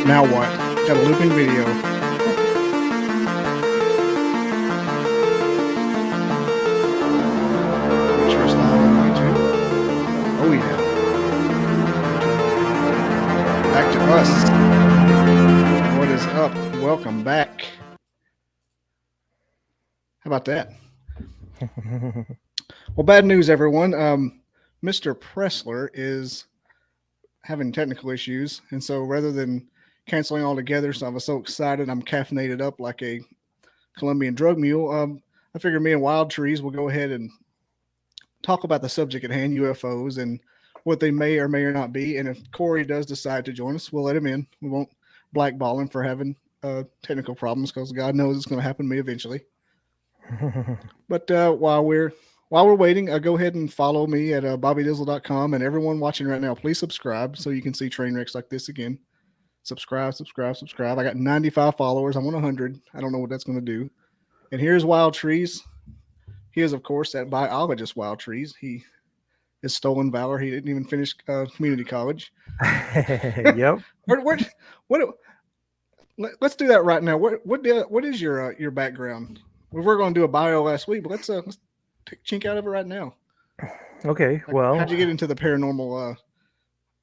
Now what? Got a looping video. Pictures live on YouTube. Oh yeah. Back to us. What is up? Welcome back. How about that? Well, bad news, everyone. Mr. Pressler is having technical issues, and so rather than canceling altogether, so I was so excited, I'm caffeinated up like a Colombian drug mule. I figured me and Wild Trees will go ahead and talk about the subject at hand, UFOs, and what they may or may or not be. And if Corey does decide to join us, we'll let him in. We won't blackball him for having technical problems, because God knows it's going to happen to me eventually. But while we're waiting, go ahead and follow me at bobbydizzle.com, and everyone watching right now, please subscribe so you can see train wrecks like this again. Subscribe. I got 95 followers. I want 100. I don't know what that's going to do. And here's Wild Trees. He is, of course, that biologist Wild Trees. He is stolen valor. He didn't even finish community college. Yep. What? Let's do that right now. What is your background? We were going to do a bio last week, but let's chink out of it right now. Okay. Well, how'd you get into the paranormal,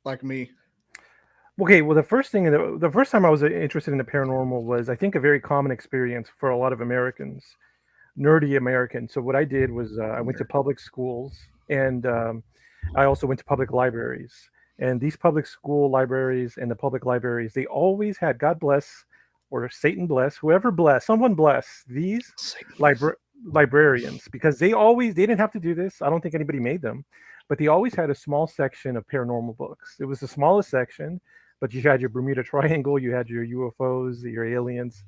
like me? Okay. Well, the first time I was interested in the paranormal was, I think, a very common experience for a lot of Americans, nerdy Americans. So what I did was I went to public schools, and I also went to public libraries. And these public school libraries and the public libraries, they always had, God bless, or Satan bless, whoever bless, someone bless these librarians, because they didn't have to do this. I don't think anybody made them, but they always had a small section of paranormal books. It was the smallest section, but you had your Bermuda Triangle, you had your UFOs, your aliens,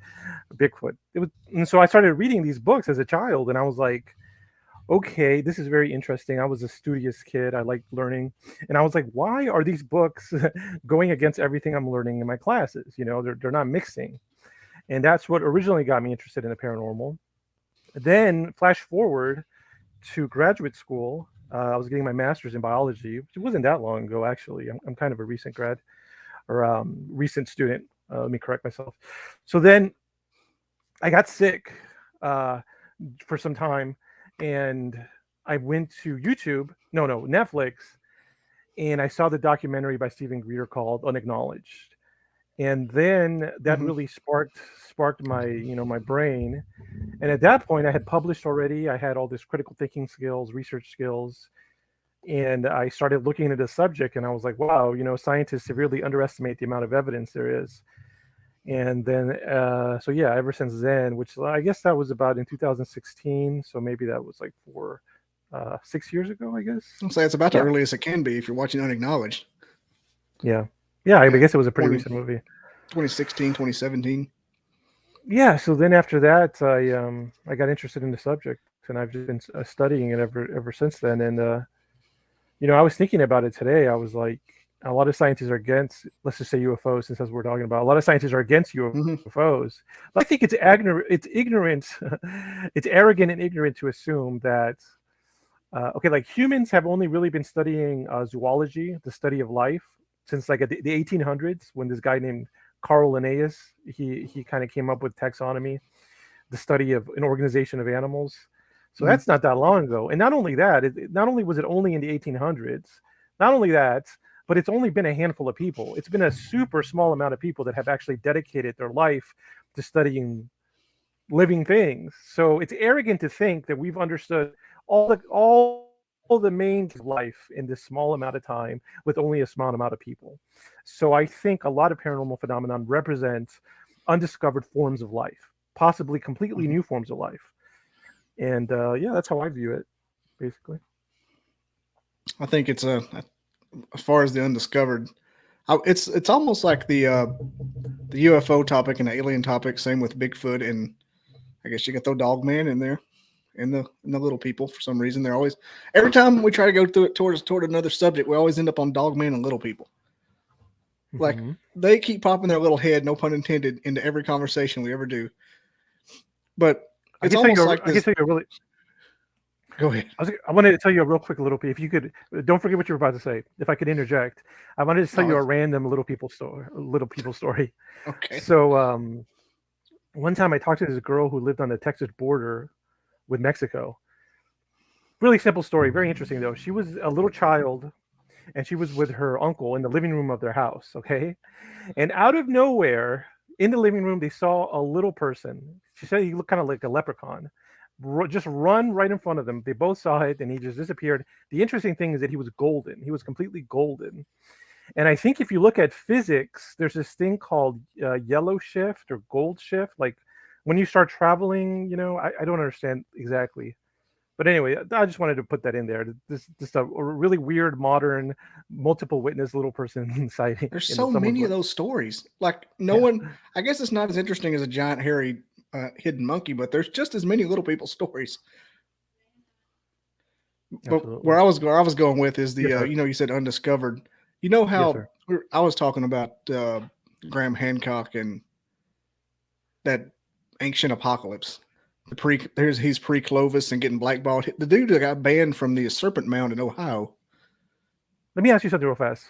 Bigfoot. And so I started reading these books as a child, and I was like, okay, this is very interesting. I was a studious kid. I liked learning. And I was like, why are these books going against everything I'm learning in my classes? You know, they're not mixing. And that's what originally got me interested in the paranormal. Then flash forward to graduate school. I was getting my master's in biology. It wasn't that long ago, actually. I'm kind of a recent grad, or recent student. Let me correct myself. So then I got sick for some time, and I went to Netflix, and I saw the documentary by Stephen Greer called Unacknowledged. And then that really sparked my my brain. And at that point, I had published already. I had all this critical thinking skills, research skills, and I started looking into the subject. And I was like, wow, scientists severely underestimate the amount of evidence there is. And then, so yeah, ever since then, which I guess that was about in 2016. So maybe that was like 6 years ago, I guess. I'll say it's about the earliest it can be if you're watching Unacknowledged. Yeah, I guess it was a pretty recent movie. 2016, 2017. Yeah, so then after that, I got interested in the subject, and I've just been studying it ever since then. And I was thinking about it today. I was like, a lot of scientists are against, let's just say UFOs, since that's what we're talking about. A lot of scientists are against UFOs. But I think it's ignorant, it's arrogant and ignorant to assume that, like humans have only really been studying zoology, the study of life, since like the 1800s, when this guy named Carl Linnaeus, he kind of came up with taxonomy, the study of an organization of animals. So that's not that long ago. And not only that, not only was it only in the 1800s, not only that, but it's only been a handful of people. It's been a super small amount of people that have actually dedicated their life to studying living things. So it's arrogant to think that we've understood all the main life in this small amount of time with only a small amount of people. So I think a lot of paranormal phenomenon represents undiscovered forms of life, possibly completely new forms of life. And that's how I view it, basically. I think it's as far as the undiscovered, it's almost like the UFO topic and the alien topic. Same with Bigfoot, and I guess you can throw Dogman in there. And the little people, for some reason, they're always, every time we try to go through it toward another subject, we always end up on Dogman and little people. Like they keep popping their little head, no pun intended, into every conversation we ever do. But it's almost like this. Go ahead. I wanted to tell you a real quick little bit. If you could, don't forget what you were about to say. If I could interject, I wanted to tell No, you a it's random little people story. Little people story. okay. So one time I talked to this girl who lived on the Texas border with Mexico. Really simple story. Very interesting though. She was a little child, and she was with her uncle in the living room of their house. Okay, and out of nowhere, in the living room, they saw a little person. She said he looked kind of like a leprechaun. Just run right in front of them. They both saw it, and he just disappeared. The interesting thing is that he was golden. He was completely golden. And I think if you look at physics, there's this thing called yellow shift or gold shift. Like when you start traveling, I don't understand exactly. But anyway, I just wanted to put that in there. This just a really weird, modern, multiple witness little person sighting. There's And so someone's many of like, those stories. Like no yeah, one. I guess it's not as interesting as a giant hairy hidden monkey, but there's just as many little people stories. But absolutely. where I was going with is Yes, the sir. you said undiscovered. You know Yes, how sir. I was talking about Graham Hancock and that ancient apocalypse. He's pre Clovis and getting blackballed. The dude that got banned from the Serpent Mound in Ohio. Let me ask you something real fast.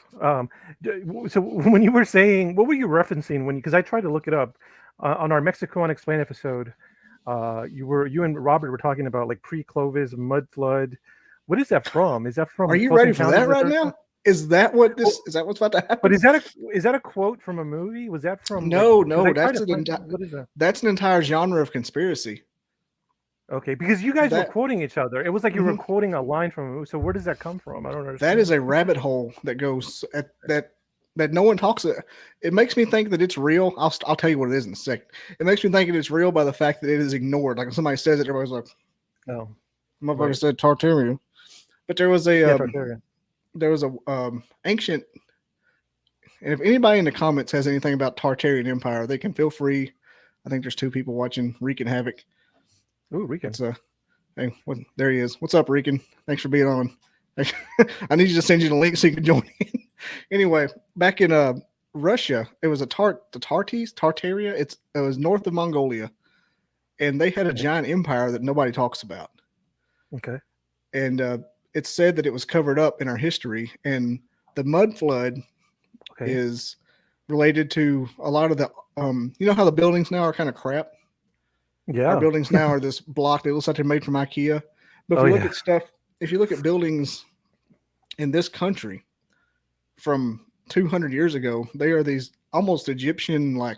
So when you were saying, what were you referencing when? Because I tried to look it up on our Mexico Unexplained episode. You and Robert were talking about like pre-Clovis mud flood. What is that from? Is that Are from you Close ready for Encounters that of the right Third now? Kind? Is that what Well, this? Is that what's about to but happen? is that a quote from a movie? Was that from like? No, Because no. I tried to find what is that? That's an entire genre of conspiracy. Okay, because you guys were That quoting each other. It was like you were mhm. quoting a line from a movie. So where does that come from? I don't That is understand. a rabbit hole that goes at that no one talks. It makes me think that it's real. I'll tell you what it is in a second. It makes me think that it's real by the fact that it is ignored. Like if somebody says it, everybody's like, Oh, "Motherfucker right. said Tartarian." But Yeah, Tartaria. there was a ancient. And if anybody in the comments has anything about Tartarian Empire, they can feel free. I think there's two people watching wreaking havoc. Ooh, Rican. It's hey, there he is. What's up, Regan? Thanks for being on. I need you to send you the link so you can join in. Anyway, back in Russia, it was the Tartaria. It was north of Mongolia, and they had a giant empire that nobody talks about. Okay. And it's said that it was covered up in our history, and the mud flood Okay. is related to a lot of the. You know how the buildings now are kind of crap. Our Yeah. buildings now are this block that looks like they're made from IKEA. But if Oh you look yeah. at stuff, if you look at buildings in this country from 200 years ago, they are these almost Egyptian, like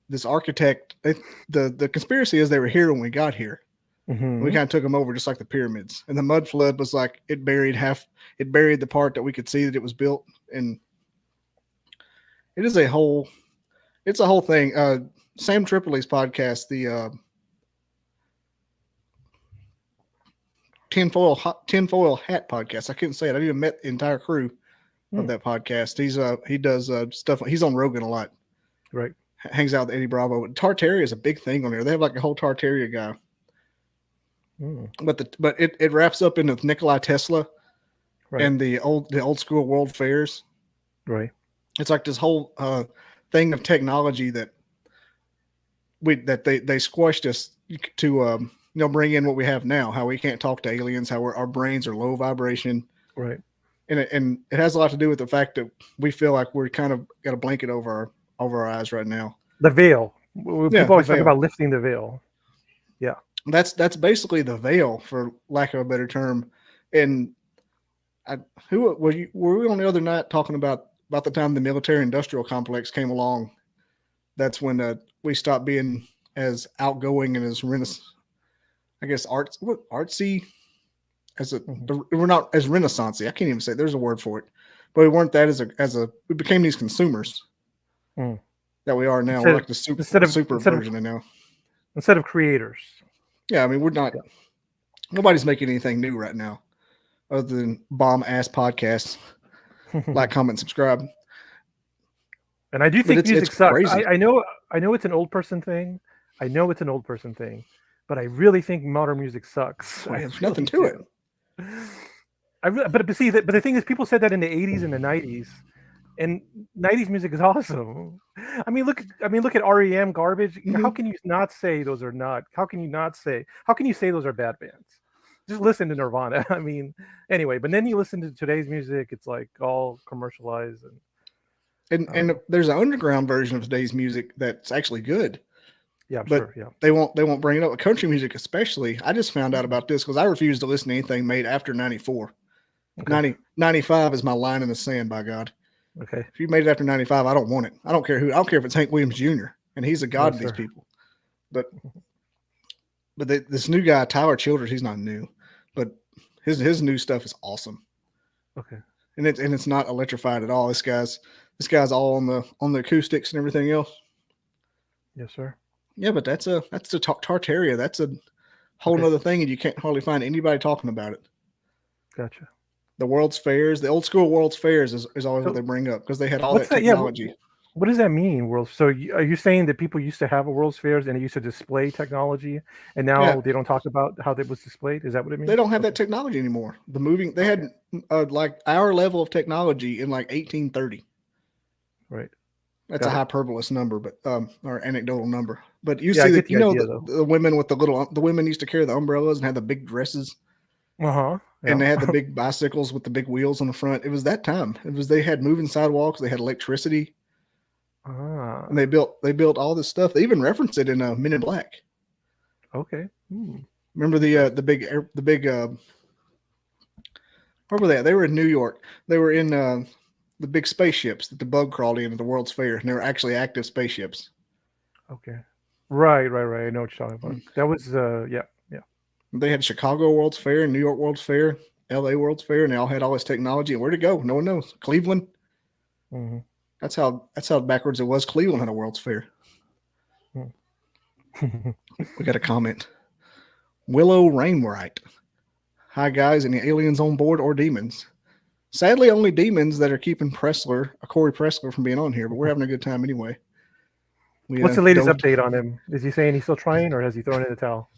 this architect. The conspiracy is they were here when we got here. We Hmm. kind of took them over just like the pyramids. And the mud flood was like it buried the part that we could see that it was built. And it is it's a whole thing. Sam Tripoli's podcast, the tinfoil hat podcast. I couldn't say it. I even met the entire crew of Hmm. that podcast. He does stuff. He's on Rogan a lot. Right. Hangs out with Eddie Bravo. Tartaria is a big thing on there. They have like a whole Tartaria guy. Hmm. But it wraps up into Nikola Tesla Right. and the old school world fairs. Right. It's like this whole thing of technology that they squashed us to bring in what we have now. How we can't talk to aliens. How our brains are low vibration. Right. And it has a lot to do with the fact that we feel like we're kind of got a blanket over our eyes right now. The veil. Yeah, People the always talk veil. about lifting the veil. Yeah. That's basically the veil, for lack of a better term. And who were we on the other night talking about the time the military industrial complex came along? That's when we stopped being as outgoing and as I guess artsy as we're not as renaissancey. I can't even say there's a word for it, but we weren't that we became these consumers that we are now. We're like the super version of now. Instead of creators. Yeah, I mean we're not. Yeah. Nobody's making anything new right now, other than bomb ass podcasts. Like, comment, subscribe. And I do think It's music sucks. crazy. I know it's an old person thing. I know it's an old person thing, but I really think modern music sucks. There's nothing to it. But the thing is, people said that in the '80s and the '90s, and '90s music is awesome. I mean, look at REM, Garbage. Mm-hmm. How can you not say those are not? How can you say those are bad bands? just listen to Nirvana. I mean, anyway, but then you listen to today's music, it's like all commercialized And there's an underground version of today's music that's actually good. yeah, I'm But sure. Yeah. they won't bring it up. Country music, especially. I just found out about this because I refuse to listen to anything made after 94. Okay. 95 is my line in the sand, by God. Okay. If you made it after 95, I don't want it. I don't care who. I don't care if it's Hank Williams Jr. and he's a god No, to these sir. people. But this new guy, Tyler Childers, he's not new, but his new stuff is awesome. Okay. And it's not electrified at all. This guy's all on the acoustics and everything else. Yes, sir. Yeah, but that's the Tartaria. That's a whole Okay. nother thing, and you can't hardly find anybody talking about it. Gotcha. The World's Fairs, the old school World's Fairs is always what So they bring up because they had all what's that that? Yeah. technology. What does that mean? World. So are you saying that people used to have a World's Fairs and they used to display technology, and Yeah, now they don't talk about how it was displayed? Is that what it they means? don't have Okay. that technology anymore. The moving they Okay. had like our level of technology in like 1830. Right. That's a Got it. hyperbolous number, but or anecdotal number. But you Yeah, I see get that the idea though. the women with the women used to carry the umbrellas and had the big dresses, Uh huh. and Yeah. they had the big bicycles with the big wheels on the front. It was that time. They had moving sidewalks, they had electricity, and Ah. they built all this stuff. They even referenced it in Men in Black. Okay. Hmm. Remember Interesting. the big where were they at? They were in New York. They were in the big spaceships that the bug crawled in at the World's Fair, and they were actually active spaceships. Okay. Right. Right. Right. I know what you're talking about. That was. Yeah. Yeah. They had Chicago World's Fair, New York World's Fair, L.A. World's Fair, and they all had all this technology. And where to go? No one knows. Cleveland. Hmm. That's how backwards it was. Cleveland had a World's Fair. We got a comment. Willow Rainwright. Hi guys, any aliens on board or demons? Sadly, only demons that are keeping Corey Pressler, from being on here. But we're having a good time anyway. We What's the latest don't. update on him? Is he saying he's still trying, or has he thrown in the towel?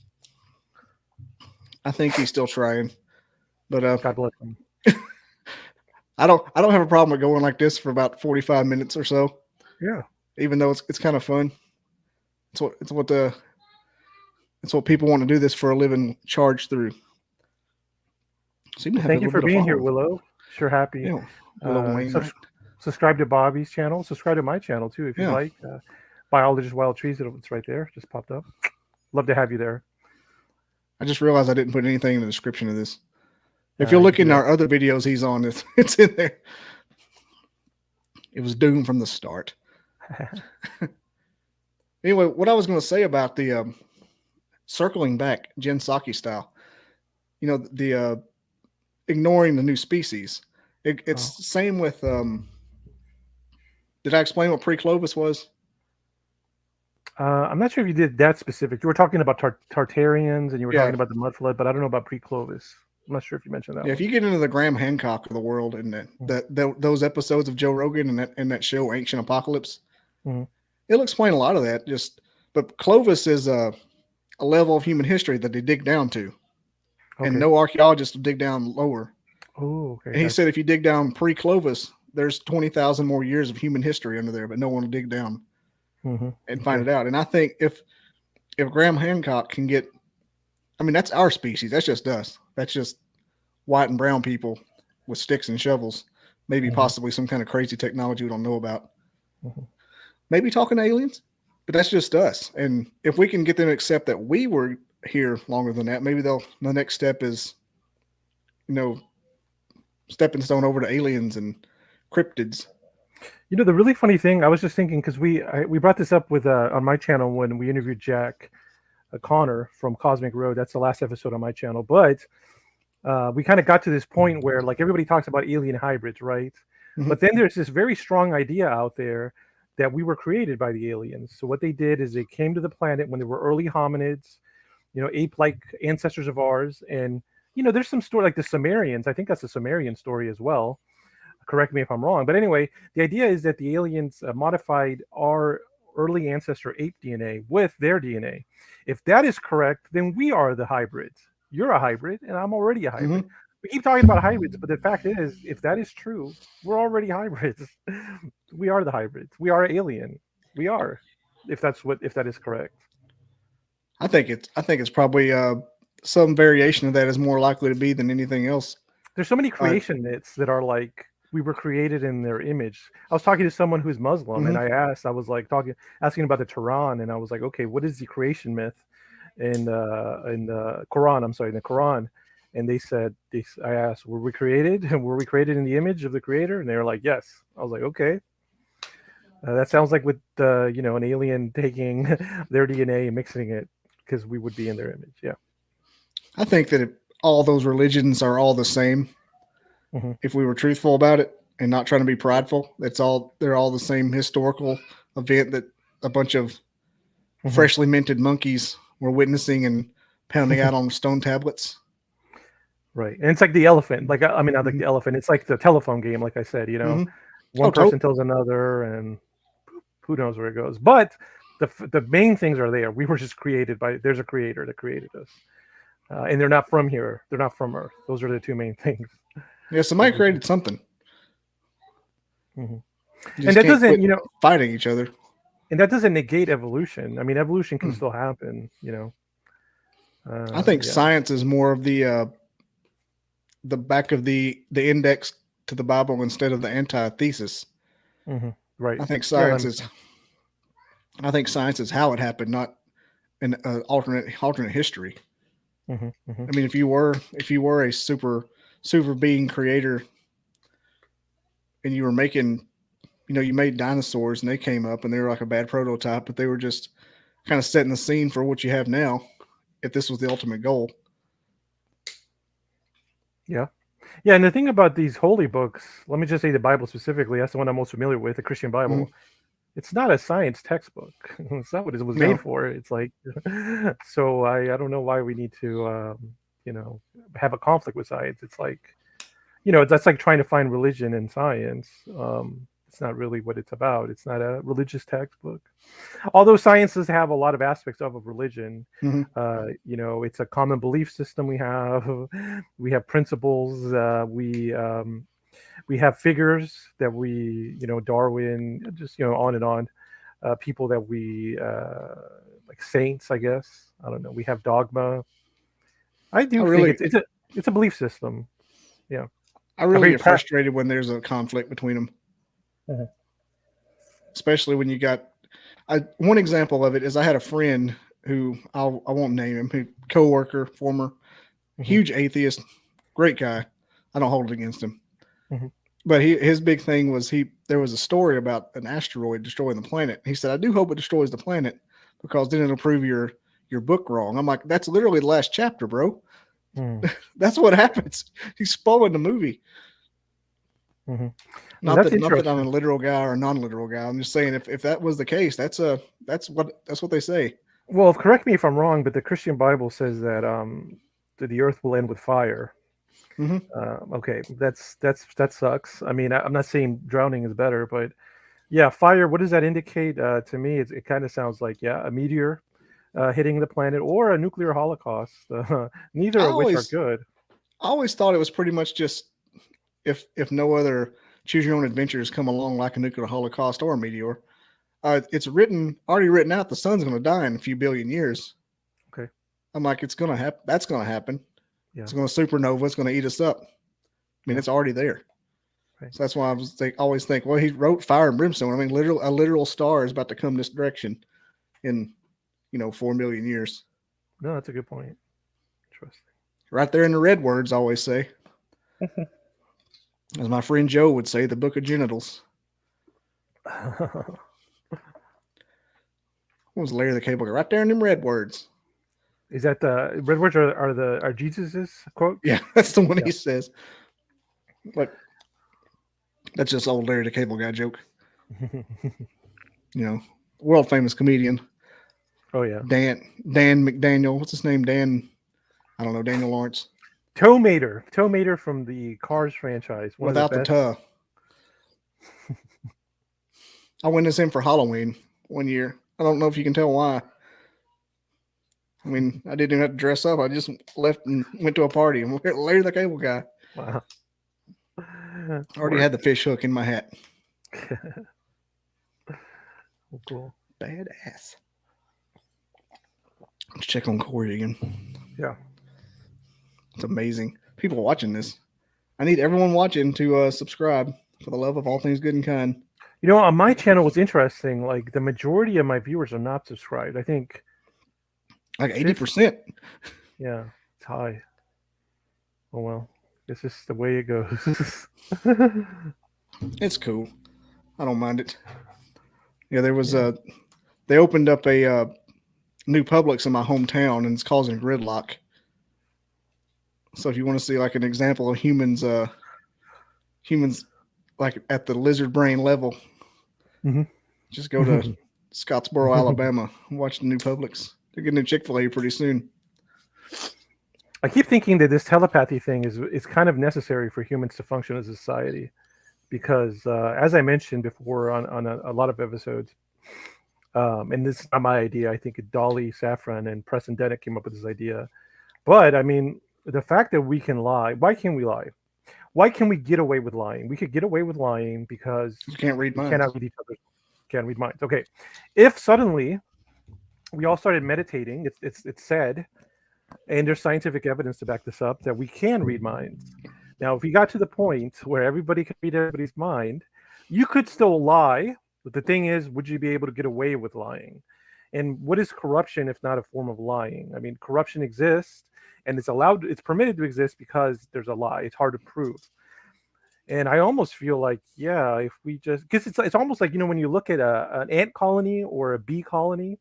I think he's still trying, but God bless him. I don't have a problem with going like this for about 45 minutes or so. Yeah. Even though it's kind of fun. It's what people want to do this for a living, charge through. Seem to have Thank a you little for bit of being here, following. Willow. Sure happy. Yeah, Willow Wainwright. Subscribe to Bobby's channel. Subscribe to my channel too if you'd Yeah. like. Biologist Wild Trees. It's right there. Just popped up. Love to have you there. I just realized I didn't put anything in the description of this. If You you look can in do our other videos he's on, it's in there. It was doomed from the start. Anyway, what I was going to say about the circling back Jen Psaki style, the ignoring the new species. It's the same with. Did I explain what pre-Clovis was? I'm not sure if you did that specific. You were talking about Tartarians and you were Yeah. talking about the mud flood, but I don't know about pre-Clovis. I'm not sure if you mentioned that Yeah, one. if you get into the Graham Hancock of the world and those episodes of Joe Rogan and that show Ancient Apocalypse, Mhm. it'll explain a lot of that. But Clovis is a level of human history that they dig down to, and Okay. no archaeologist will dig down lower. Oh, okay. And he said if you dig down pre-Clovis, there's 20,000 more years of human history under there, but no one will dig down and find it out. And I think if Graham Hancock can get, I mean, that's our species. That's just us. That's just white and brown people with sticks and shovels. Maybe possibly some kind of crazy technology we don't know about. Maybe talking to aliens, but that's just us. And if we can get them to accept that we were here longer than that, maybe the next step is, stepping stone over to aliens and cryptids. The really funny thing, I was just thinking because we brought this up with on my channel when we interviewed Jack Connor from Cosmic Road. That's the last episode on my channel, but we kind of got to this point where like everybody talks about alien hybrids, right? Mhm. But then there's this very strong idea out there that we were created by the aliens. So what they did is they came to the planet when they were early hominids, ape-like ancestors of ours, and there's some story like the Sumerians. I think that's a Sumerian story as well. Correct me if I'm wrong, but anyway, the idea is that the aliens modified our early ancestor ape DNA with their DNA. If that is correct, then we are the hybrids. You're a hybrid, and I'm already a hybrid. We keep talking about hybrids, but the fact is, if that is true, we're already hybrids. We are the hybrids. We are alien. We are, if that is correct. I think it's probably some variation of that is more likely to be than anything else. There's so many Uh, creation myths that are like we were created in their image. I was talking to someone who's Muslim, and mhm. I was like asking about the Quran, and I was like, okay, what is the creation myth in the Quran? I'm sorry, in the Quran. And they said, I asked, were we created? Were we created in the image of the Creator? And they were like, yes. I was like, okay, that sounds like with an alien taking their DNA and mixing it because we would be in their image. Yeah. I think that all those religions are all the same. Hmm. If we were truthful about it and not trying to be prideful, they're all the same historical event that a bunch of Hmm. freshly minted monkeys were witnessing and pounding out on stone tablets. Right. And it's like the elephant. Like I mean, not like Mm-hmm. the elephant. It's like the telephone game. Like I said, Mm-hmm. one Oh, person tells another, and who knows where it goes. But the main things are there. We were just created by. There's a creator that created us, and they're not from here. They're not from Earth. Those are the two main things. yeah, somebody created something. Hmm. You And just that can't doesn't, quit fighting each other. and that doesn't negate evolution. I mean, evolution can Hmm. still happen. I think Yeah. science is more of the back of the index to the Bible instead of the antithesis. Hmm. Right. I think Yeah, that science makes is sense. I think science is how it happened, not an alternate history. Hmm. Hmm. I mean, if you were a super being creator and you were making, you made dinosaurs and they came up and they were like a bad prototype, but they were just kind of setting the scene for what you have now. If this was the ultimate goal, Yeah. Yeah, and the thing about these holy books, let me just say the Bible specifically, that's the one I'm most familiar with, the Christian mm-hmm. Bible. It's not a science textbook. It's not what it was made No, for. It's like, so I don't know why we need to, you know, have a conflict with science. It's like, that's like trying to find religion in science. It's not really what it's about. It's not a religious textbook. Although sciences have a lot of aspects of a religion, mm-hmm. it's a common belief system we have. We have principles. We have figures that we, Darwin, just, on and on. People that we, like saints, I guess. I don't know. We have dogma. I I do think really, it's a belief system. Yeah. I A really very get frustrated when there's a conflict between them, Mhm. especially when you got. One example of it is I had a friend who I won't name him, who coworker, former Mhm. huge atheist, great guy. I don't hold it against him. Mhm. But his big thing was there was a story about an asteroid destroying the planet. He said, I do hope it destroys the planet because then it'll prove your book wrong. I'm like, that's literally the last chapter, bro. Mhm. That's what happens. He's spoiling the movie. Mhm. No, Not that's that I'm a interesting. literal guy or a non-literal guy. I'm just saying if that was the case, that's what they say. Well, correct me if I'm wrong, but the Christian Bible says that the earth will end with fire. Mm-hmm. Okay, that sucks. I mean, I'm not saying drowning is better, but yeah, fire. What does that indicate? To me, it kind of sounds like, yeah, a meteor hitting the planet or a nuclear holocaust. Neither I of which are always good. I always thought it was pretty much just if no other choose your own adventures come along like a nuclear holocaust or a meteor. It's already written out. The sun's going to die in a few billion years. Okay. I'm like, it's going to happen. That's going to happen. Yeah. It's going to supernova. It's going to eat us up. I mean, Yeah. it's already there. Right. So that's why always think, well, he wrote fire and brimstone. I mean, a literal star is about to come this direction in 4 million years. No, that's a good point. Interesting. Right there in the red words, I always say, as my friend Joe would say, the book of genitals. What was Larry the Cable Guy? Right there in them red words. Is that the red words are Jesus's quotes? Yeah, that's the one Yeah. he says. But that's just old Larry the Cable Guy joke. World famous comedian Oh yeah. Dan McDaniel. What's his name? I don't know. Daniel Lawrence. Tow Mater from the Cars franchise, one of the Without the best. tuh. I went as him for Halloween one year. I don't know if you can tell why. I mean, I didn't even have to dress up. I just left and went to a party. I'm Larry the Cable Guy. Wow. I already had the fish hook in my hat. Cool. Badass. Let's check on Corey again. Yeah. It's amazing. People watching this. I need everyone watching to subscribe for the love of all things good and kind. You know, on my channel, what's interesting, like the majority of my viewers are not subscribed. I think Like 80%. Yeah, it's high. Oh well, this is the way it goes. It's cool. I don't mind it. Yeah, there was they opened up a new Publix in my hometown, and it's causing gridlock. So if you want to see like an example of humans like at the lizard brain level, just go to Scottsboro, Alabama, and watch the new Publix. They're getting a Chick-fil-A pretty soon. I keep thinking that this telepathy thing is kind of necessary for humans to function as a society, because as I mentioned before on a lot of episodes, and this is not my idea. I think Dolly Safran and Preston Dennett came up with this idea. But I mean, the fact that we can lie, why can we lie? Why can we get away with lying? We could get away with lying because You can't read minds. cannot read each other. Can't read minds. Okay, if suddenly we all started meditating, it's said, and there's scientific evidence to back this up, that we can read minds. Now, if we got to the point where everybody can read everybody's mind, you could still lie. But the thing is, would you be able to get away with lying? And what is corruption if not a form of lying? I mean, corruption exists, and it's permitted to exist because there's a lie. It's hard to prove. And I almost feel like, yeah, if we just, because it's almost like, when you look at an ant colony or a bee colony,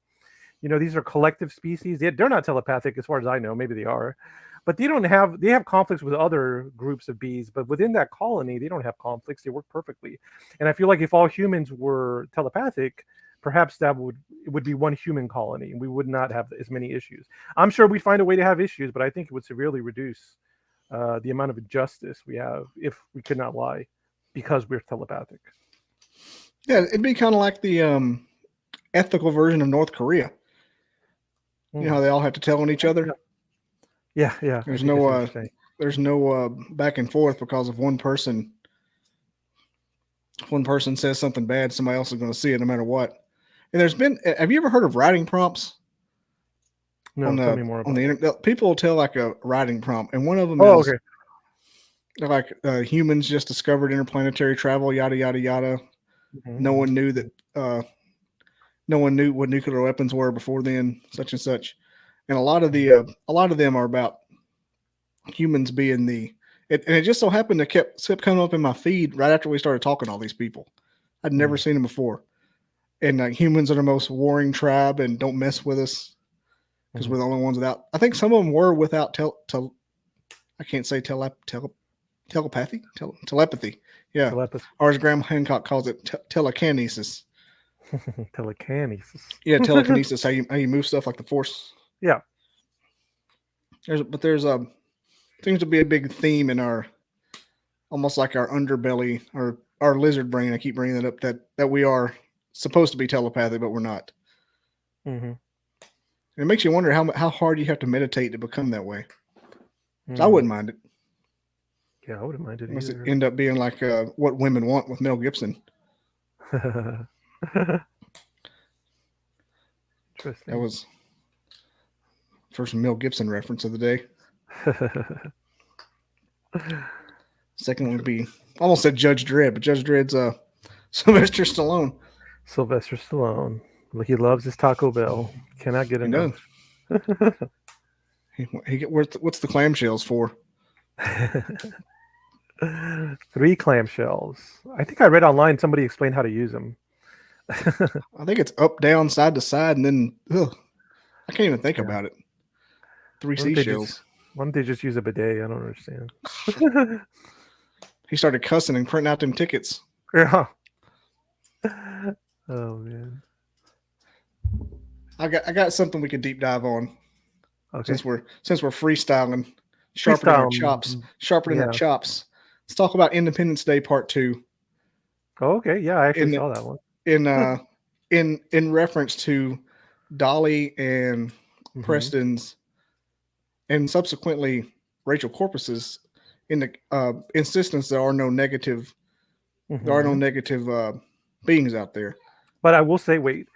these are collective species. They're not telepathic as far as I know. Maybe they are, but they have conflicts with other groups of bees, but within that colony, they don't have conflicts. They work perfectly. And I feel like if all humans were telepathic, perhaps it would be one human colony and we would not have as many issues. I'm sure we'd find a way to have issues, but I think it would severely reduce the amount of injustice we have if we could not lie because we're telepathic. Yeah, it'd be kind of like the ethical version of North Korea. You know how they all have to tell on each other? Yeah. There's no back and forth because if one person says something bad, somebody else is going to see it no matter what. And have you ever heard of writing prompts? No, tell me more about on the internet. People will tell like a writing prompt, and one of them is okay. Like humans just discovered interplanetary travel, yada yada yada. Mm-hmm. No one knew that. No one knew what nuclear weapons were before then, such and such. And a lot of them are about humans being and it just so happened to kept coming up in my feed right after we started talking to all these people. I'd never seen them before. And humans are the most warring tribe and don't mess with us because we're the only ones without. I think some of them were without I can't say telepathy. Yeah. Telepathy. Or as Graham Hancock calls it, telekinesis. Telekinesis. Yeah, telekinesis. How you move stuff like the Force. Yeah. There's seems to be a big theme in our, almost like our underbelly or our lizard brain. I keep bringing that up that we are supposed to be telepathic, but we're not. Mm-hmm. It makes you wonder how hard you have to meditate to become that way. Mm-hmm. I wouldn't mind it. Yeah, I wouldn't mind it Unless either. It end up being like What Women Want with Mel Gibson. Interesting. That was first Mel Gibson reference of the day. Second one would be, almost said Judge Dredd, but Judge Dredd's Sylvester Stallone. Sylvester Stallone. Like he loves his Taco Bell. Cannot get enough. What's the clamshells for? 3 clamshells. I think I read online somebody explained how to use them. I think it's up, down, side to side, and then I can't even think about it. 3 seashells. Why don't they just use a bidet? I don't understand. He started cussing and printing out them tickets. Yeah. Oh man. I got something we could deep dive on. Okay. Since we're freestyling, sharpening our chops. Let's talk about Independence Day Part 2. Oh, okay. Yeah, I actually saw that one. In reference to Dolly and Preston's and subsequently Rachel Corpus's in the insistence there are no negative beings out there. But I will say, wait.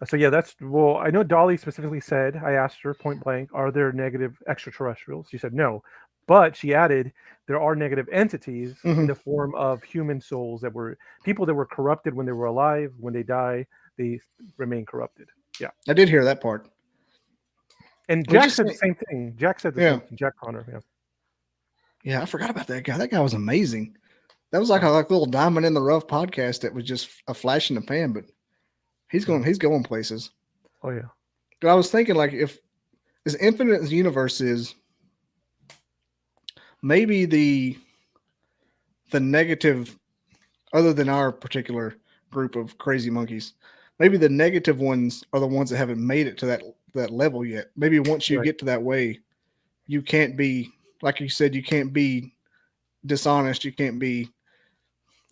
So yeah, I know Dolly specifically said, I asked her point blank, are there negative extraterrestrials? She said no, But she added, there are negative entities in Hmm. the form of human souls that were people that were corrupted when they were alive. When they die, they remain corrupted. Yeah. I did hear that part. And I was Jack just said the saying, same thing. Jack said the yeah, same thing. Jack Connor. Yeah. yeah. I forgot about that guy. That guy was amazing. That was like Yeah. a little diamond in the rough podcast that was just a flash in the pan, but Yeah. he's going places. Oh yeah. But I was thinking, like, if as infinite as the universe is, maybe the negative, other than our particular group of crazy monkeys, maybe the negative ones are the ones that haven't made it to that level yet. Maybe once you Right. get to that way, you can't be, like you said, you can't be dishonest. You can't be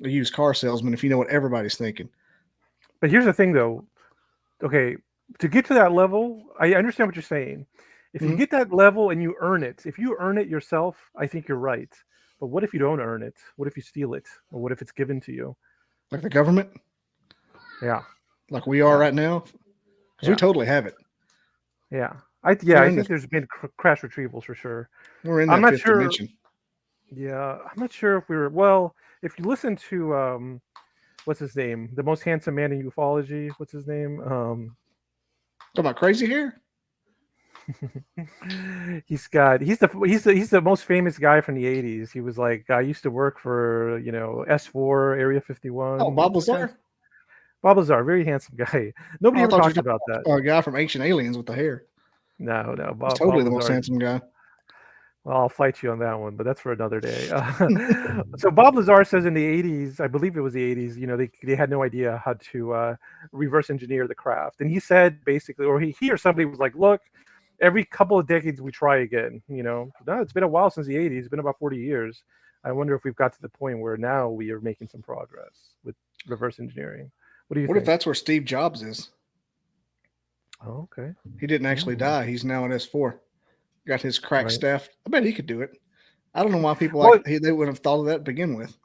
a used car salesman if you know what everybody's thinking. But here's the thing, though. Okay, to get to that level, I understand what you're saying. If you Hmm. get that level and you earn it, if you earn it yourself, I think you're right. But what if you don't earn it? What if you steal it? Or what if it's given to you? Like the government, Yeah, like we are yeah, right now, because we yeah, totally have it. yeah. We're I in think this. there's been crash retrievals for sure. We're in I'm that not fifth sure. dimension. Yeah, I'm not sure if we were. Well, if you listen to what's his name, the most handsome man in ufology. What's his name? Talking about crazy hair. He's the most famous guy from the 80s. He was like, I used to work for, S4 Area Oh, 51. Bob What's the guy's? Lazar. Bob Lazar, very handsome guy. Nobody Oh, I ever thought you talks were about that. talking about a guy from Ancient Aliens with the hair. No, no, He's Bob totally the most Lazar. handsome guy. Well, I'll fight you on that one, but that's for another day. So Bob Lazar says in the 80s, I believe it was the 80s, they had no idea how to reverse engineer the craft. And he said basically, or he or somebody was like, look, every couple of decades we try again. No, it's been a while since the 80s. It's been about 40 years. I wonder if we've got to the point where now we are making some progress with reverse engineering. What do you What if think? that's where Steve Jobs is? Oh, okay. He didn't actually Mm, die. He's now an S4. Got his crack right. staff. I bet he could do it. I don't know why people Well, they wouldn't have thought of that to begin with.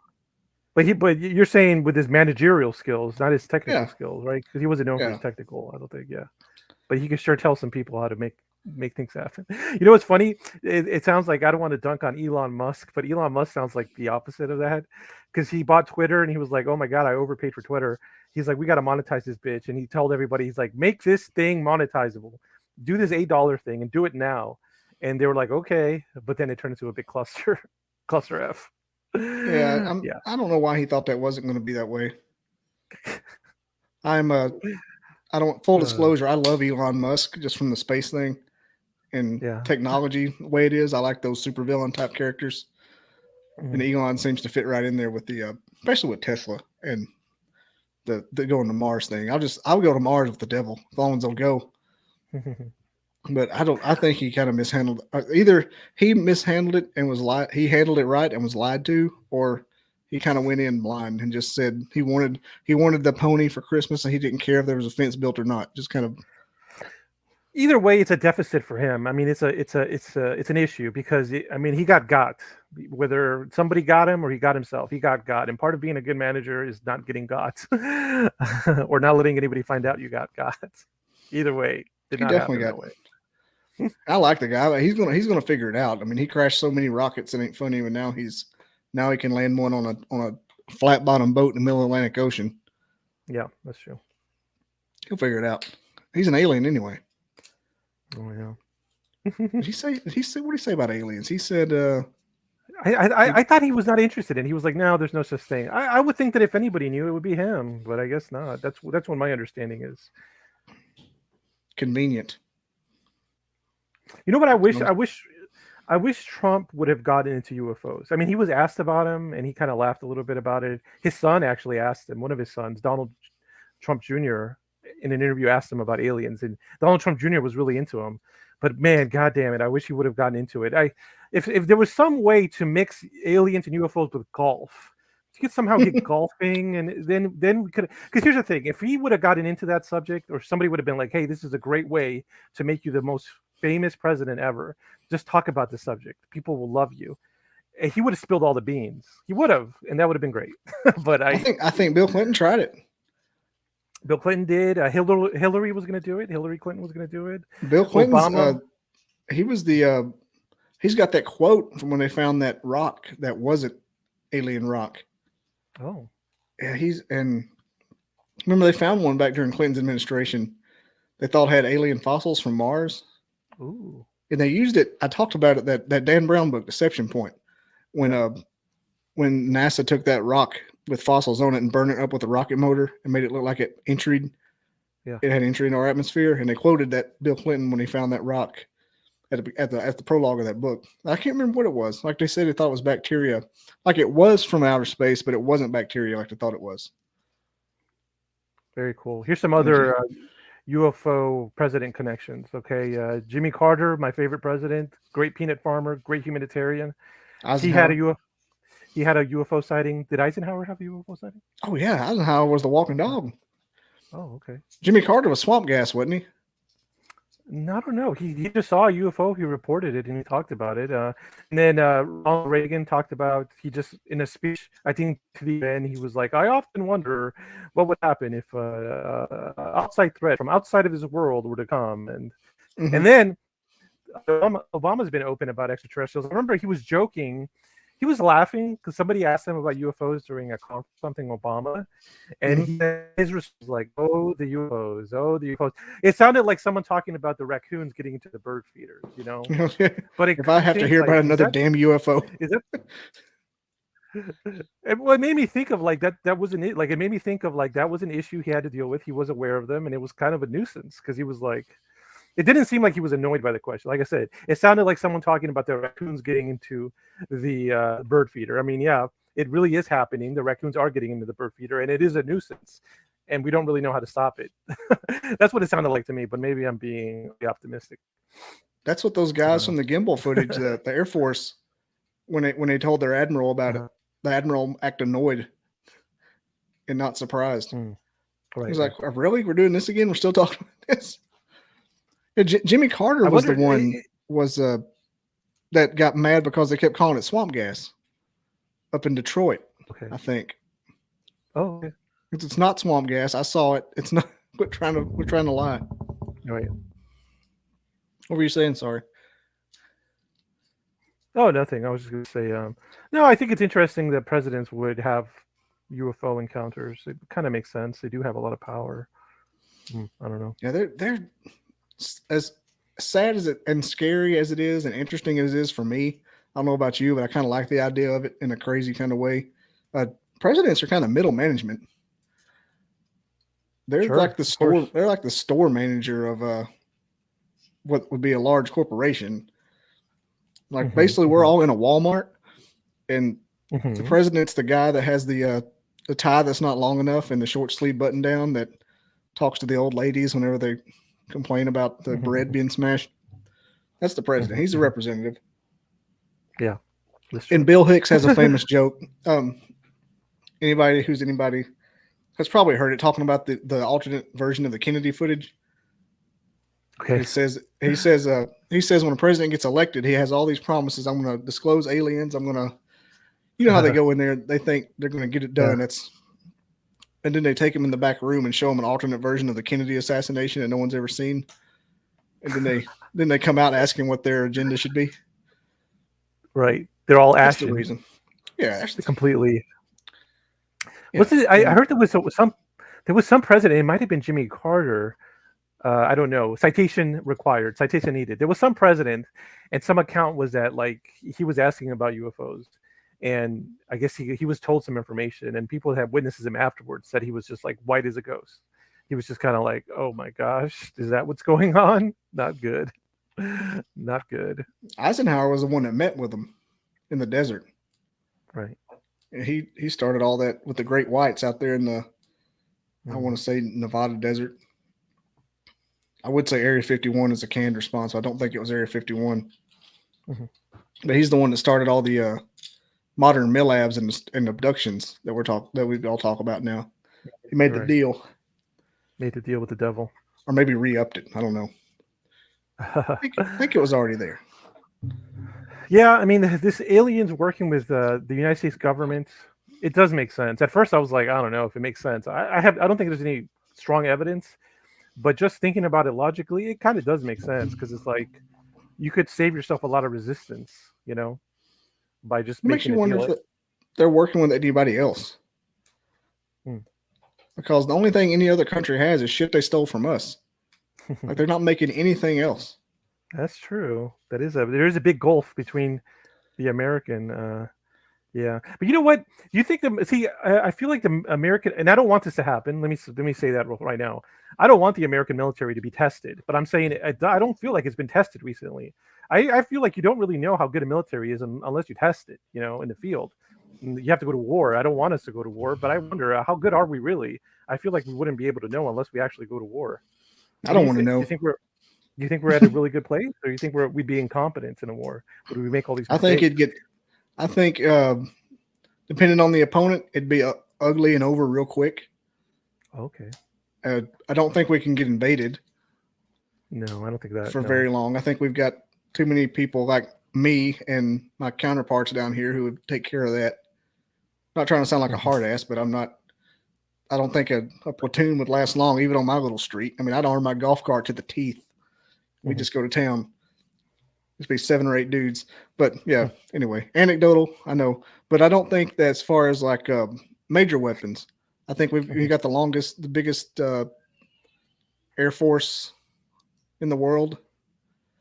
but you're saying with his managerial skills, not his technical Yeah, skills, right? Because he wasn't known for his yeah. technical. I don't think. Yeah. But he can sure tell some people how to make things happen. You know what's funny? It sounds like I don't want to dunk on Elon Musk, but Elon Musk sounds like the opposite of that because he bought Twitter and he was like, "Oh my god, I overpaid for Twitter." He's like, "We got to monetize this bitch," and he told everybody, he's like, "Make this thing monetizable. Do this $8 thing and do it now." And they were like, "Okay," but then it turned into a big cluster, cluster F. Yeah, Yeah. I don't know why he thought that wasn't going to be that way. I'm I don't full Uh, disclosure, I love Elon Musk just from the space thing and yeah. technology the way it is. I like those supervillain type characters. And Mhm. Elon seems to fit right in there with the especially with Tesla and the going to Mars thing. I'll go to Mars with the devil. As long as they'll go. But I don't. I think he kind of mishandled. Either he mishandled it and was lied. He handled it right and was lied to, or he kind of went in blind and just said he wanted the pony for Christmas and he didn't care if there was a fence built or not. Just kind of Either way, it's a deficit for him. I mean, it's an issue because I mean, he got, whether somebody got him or he got himself. He got, and part of being a good manager is not getting got, or not letting anybody find out you got. Either way, did he not definitely happen got. that way. I like the guy. But he's gonna figure it out. I mean, he crashed so many rockets it ain't funny. But now he can land one on a flat bottom boat in the middle of the Atlantic Ocean. Yeah, that's true. He'll figure it out. He's an alien anyway. Oh yeah. Did he say what did he say about aliens? He said I thought he was not interested in. He was like, no, there's no such thing. I would think that if anybody knew, it would be him, but I guess not. That's what my understanding is. convenient. You know what I wish? I wish Trump would have gotten into UFOs. I mean, he was asked about him, and he kind of laughed a little bit about it. His son actually asked him. One of his sons, Donald Trump Jr., in an interview, asked him about aliens, and Donald Trump Jr. was really into him. But man, God damn it, I wish he would have gotten into it. If there was some way to mix aliens and UFOs with golf, you could somehow get golfing, and then we could. Because here's the thing: if he would have gotten into that subject, or somebody would have been like, "Hey, this is a great way to make you the most famous president ever. Just talk about the subject. People will love you." And he would have spilled all the beans. He would have, and that would have been great. But I think Bill Clinton tried it. Bill Clinton did. Hillary was going to do it. Hillary Clinton was going to do it. Bill Clinton's Obama. he was the he's got that quote from when they found that rock that wasn't alien rock. Oh. Yeah, and remember they found one back during Clinton's administration. They thought had alien fossils from Mars. Ooh. And they used it. I talked about it that Dan Brown book, Deception Point, when NASA took that rock with fossils on it and burned it up with a rocket motor and made it look like it entered. Yeah. It had entry in our atmosphere, and they quoted that Bill Clinton when he found that rock at the prologue of that book. I can't remember what it was. Like they said, they thought it was bacteria, like it was from outer space, but it wasn't bacteria like they thought it was. Very cool. Here's some other UFO president connections. Okay, Jimmy Carter, my favorite president, great peanut farmer, great humanitarian. He had a UFO sighting. Did Eisenhower have a UFO sighting? Oh yeah, Eisenhower was the walking dog. Oh, okay. Jimmy Carter was swamp gas, wasn't he? I don't know. He just saw a UFO. He reported it and he talked about it. And then Ronald Reagan talked about, he just, in a speech, I think to the end, he was like, I often wonder what would happen if outside threat from outside of his world were to come. And then Obama's been open about extraterrestrials. I remember he was joking. He was laughing because somebody asked him about UFOs during a conference, something Obama, and his response was like, "Oh, the UFOs! Oh, the UFOs!" It sounded like someone talking about the raccoons getting into the bird feeders, you know. But if I have to hear about another damn UFO, is that? Well, it made me think of like that. That wasn't it. Like it made me think of like that was an issue he had to deal with. He was aware of them, and it was kind of a nuisance because he was like. It didn't seem like he was annoyed by the question. Like I said, it sounded like someone talking about the raccoons getting into the bird feeder. I mean, yeah, it really is happening. The raccoons are getting into the bird feeder, and it is a nuisance, and we don't really know how to stop it. That's what it sounded like to me, but maybe I'm being optimistic. That's what those guys from the gimbal footage, the Air Force, when they told their admiral about it, the admiral acted annoyed and not surprised. Right. He's like, "Really? We're doing this again? We're still talking about this?" Yeah, Jimmy Carter was the one that got mad because they kept calling it swamp gas up in Detroit. Okay. I think. Oh, okay. It's not swamp gas. I saw it. It's not. We're trying to lie. Right. What were you saying? Sorry. Oh, nothing. I was just going to say, no, I think it's interesting that presidents would have UFO encounters. It kind of makes sense. They do have a lot of power. I don't know. Yeah, they're as sad as it and scary as it is and interesting as it is for me. I don't know about you, but I kind of like the idea of it in a crazy kind of way. Presidents are kind of middle management. They're like the store. They're like the store manager of what would be a large corporation. Like basically, we're all in a Walmart, and the president's the guy that has the tie that's not long enough and the short sleeve button down that talks to the old ladies whenever they complain about the bread being smashed. That's the president. He's the representative. Yeah. And Bill Hicks has a famous joke. Anybody has probably heard it, talking about the alternate version of the Kennedy footage. Okay. He says when a president gets elected, he has all these promises. I'm going to disclose aliens. I'm going to, you know how they go in there, they think they're going to get it done. And then they take him in the back room and show him an alternate version of the Kennedy assassination that no one's ever seen. And then they come out asking what their agenda should be. Right. They're all That's the asking. reason. Yeah, actually, completely. Yeah. What's it? I heard there was some president. It might have been Jimmy Carter. I don't know. Citation required. Citation needed. There was some president, and some account was that like he was asking about UFOs. And I guess he was told some information, and people that have witnesses him afterwards said he was just like white as a ghost. He was just kind of like, oh my gosh, is that what's going on? Not good. Not good. Eisenhower was the one that met with him in the desert. Right. And he started all that with the Great Whites out there in the, I want to say Nevada desert. I would say Area 51 is a canned response. I don't think it was Area 51. But he's the one that started all the modern MILABs and abductions that we all talk about now. He made the deal. Made the deal with the devil. Or maybe re-upped it. I don't know. I think it was already there. Yeah, I mean, this aliens working with the United States government, it does make sense. At first, I was like, I don't know if it makes sense. I don't think there's any strong evidence, but just thinking about it logically, it kind of does make sense because it's like you could save yourself a lot of resistance, by just It makes making you a wonder deal. if they're working with anybody else. Hmm. Because the only thing any other country has is shit they stole from us. Like they're not making anything else. That's true. There is a big gulf between the American. Yeah, but you know what? Do you think I feel like the American, and I don't want this to happen. Let me say that right now. I don't want the American military to be tested, but I'm saying I don't feel like it's been tested recently. I feel like you don't really know how good a military is unless you test it, in the field. You have to go to war. I don't want us to go to war, but I wonder how good are we really? I feel like we wouldn't be able to know unless we actually go to war. I What do don't you want to think? know. Do you think we're at a really good place, or do you think we'd be incompetent in a war? Would we make all these I think mistakes? it'd get. I think depending on the opponent, it'd be ugly and over real quick. Okay. I don't think we can get invaded No, I don't think that. for No. very long. I think we've got too many people like me and my counterparts down here who would take care of that. Not trying to sound like a Mhm. hard ass, but I'm not. I don't think a platoon would last long, even on my little street. I mean, I'd arm my golf cart to the teeth. We Mhm. just go to town. Just be 7 or 8 dudes. But yeah, anyway, anecdotal, I know, but I don't think that as far as like major weapons, I think we Mhm. got the biggest air force in the world.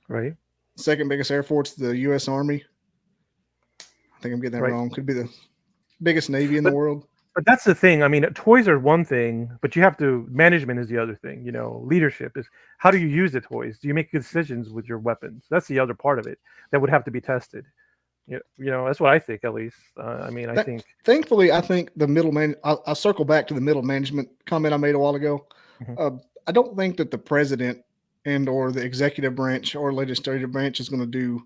Right. Second biggest air force, the U.S. Army. I think I'm getting that Right. wrong. Could be the biggest navy in the But world. but that's the thing. I mean, toys are one thing, but you have to management is the other thing. Leadership is how do you use the toys? Do you make decisions with your weapons? That's the other part of it that would have to be tested. That's what I think at least. I mean, I That, think. thankfully, I think the middleman. I'll circle back to the middle management comment I made a while ago. Mhm. Uh, I don't think that the president and or the executive branch or legislative branch is going to do.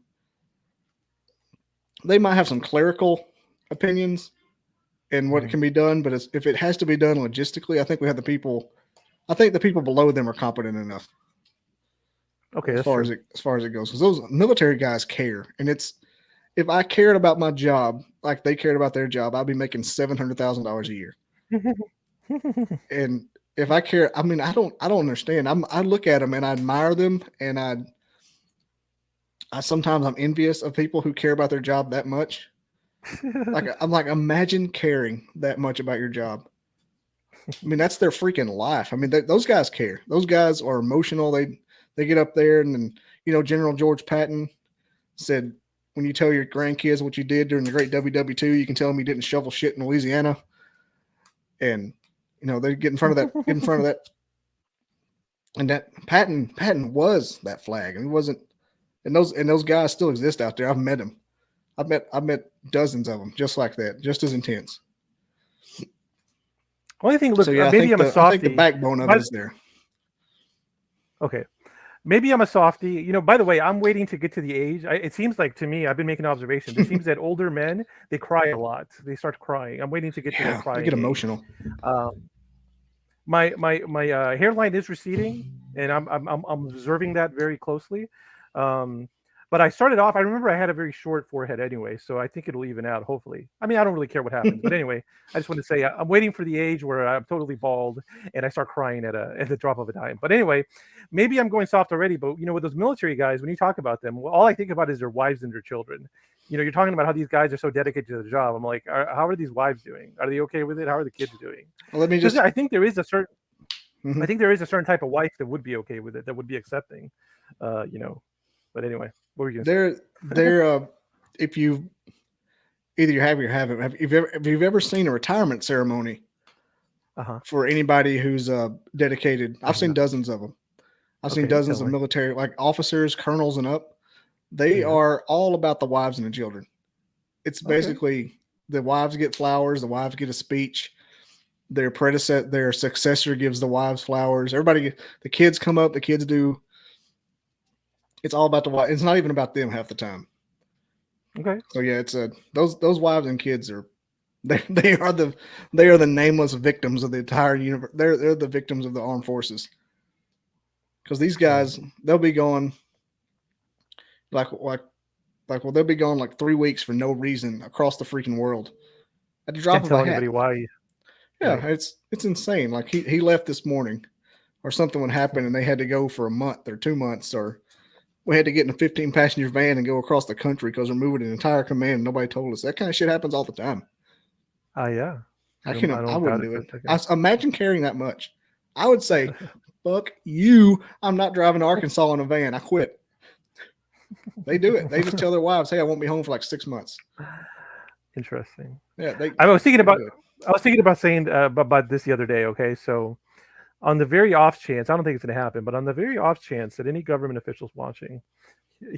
They might have some clerical opinions and what Mhm. can be done, but if it has to be done logistically, I think we have the people. I think the people below them are competent enough Okay, that's true. as far as it goes. Because those military guys care, and it's if I cared about my job like they cared about their job, I'd be making $700,000 a year. And if I care, I mean, I don't understand. I look at them and I admire them, and I sometimes I'm envious of people who care about their job that much. Like I'm like, imagine caring that much about your job. I mean, that's their freaking life. I mean, those guys care. Those guys are emotional. They get up there, and then General George Patton said, when you tell your grandkids what you did during the Great WW2, you can tell them you didn't shovel shit in Louisiana, and they get in front of that, and that Patton was that flag, and he wasn't. And those guys still exist out there. I've met them. I've met dozens of them just like that, just as intense. Only thing, So look, yeah, maybe I'm a I think the softie. backbone of it But is there. okay, maybe I'm a softie. By the way, I'm waiting to get to the age. It seems like to me, I've been making observations. It seems that older men they cry a lot. They start crying. I'm waiting to get to that Yeah, they get crying age. emotional. Um, my hairline is receding, and I'm observing that very closely. Um, but I started off. I remember I had a very short forehead anyway, so I think it'll even out. Hopefully, I mean I don't really care what happens, but anyway, I just want to say I'm waiting for the age where I'm totally bald and I start crying at the drop of a dime. But anyway, maybe I'm going soft already. But with those military guys, when you talk about them, well, all I think about is their wives and their children. You're talking about how these guys are so dedicated to the job. I'm like, how are these wives doing? Are they okay with it? How are the kids doing? Well, let me Because just. I think there is a certain I Mhm. think there is a certain type of wife that would be okay with it, that would be accepting. Uh, you know. But anyway, what were you gonna say? They're if you either you have or you haven't. If you've ever seen a retirement ceremony Uh-huh. for anybody who's dedicated, I I've have seen not. dozens of them. I've seen Okay, dozens tell of me. military, like officers, colonels, and up. They Yeah. are all about the wives and the children. It's Okay. basically the wives get flowers, the wives get a speech. Their successor gives the wives flowers. The kids come up, the kids do. It's all about the wife. It's not even about them half the time. Okay. So yeah, it's those wives and kids are they are the nameless victims of the entire universe. They're the victims of the armed forces because these Yeah. guys they'll be gone like like well they'll be gone like 3 weeks for no reason across the freaking world at the drop Can't of a tell hat. anybody why. Yeah, Right. it's insane. Like he left this morning, or something would happen, and they had to go for a month or 2 months, or we had to get in a 15 passenger van and go across the country because we're moving an entire command. And nobody told us. That kind of shit happens all the time. Yeah. I don't wouldn't doubt do for a it. second. Imagine carrying that much. I would say, fuck you. I'm not driving to Arkansas in a van. I quit. They do it. They just tell their wives, hey, I won't be home for like 6 months. Interesting. Yeah, I was thinking about do it. I was thinking about saying about this the other day. Okay, so on the very off chance, I don't think it's going to happen, but on the very off chance that any government officials watching,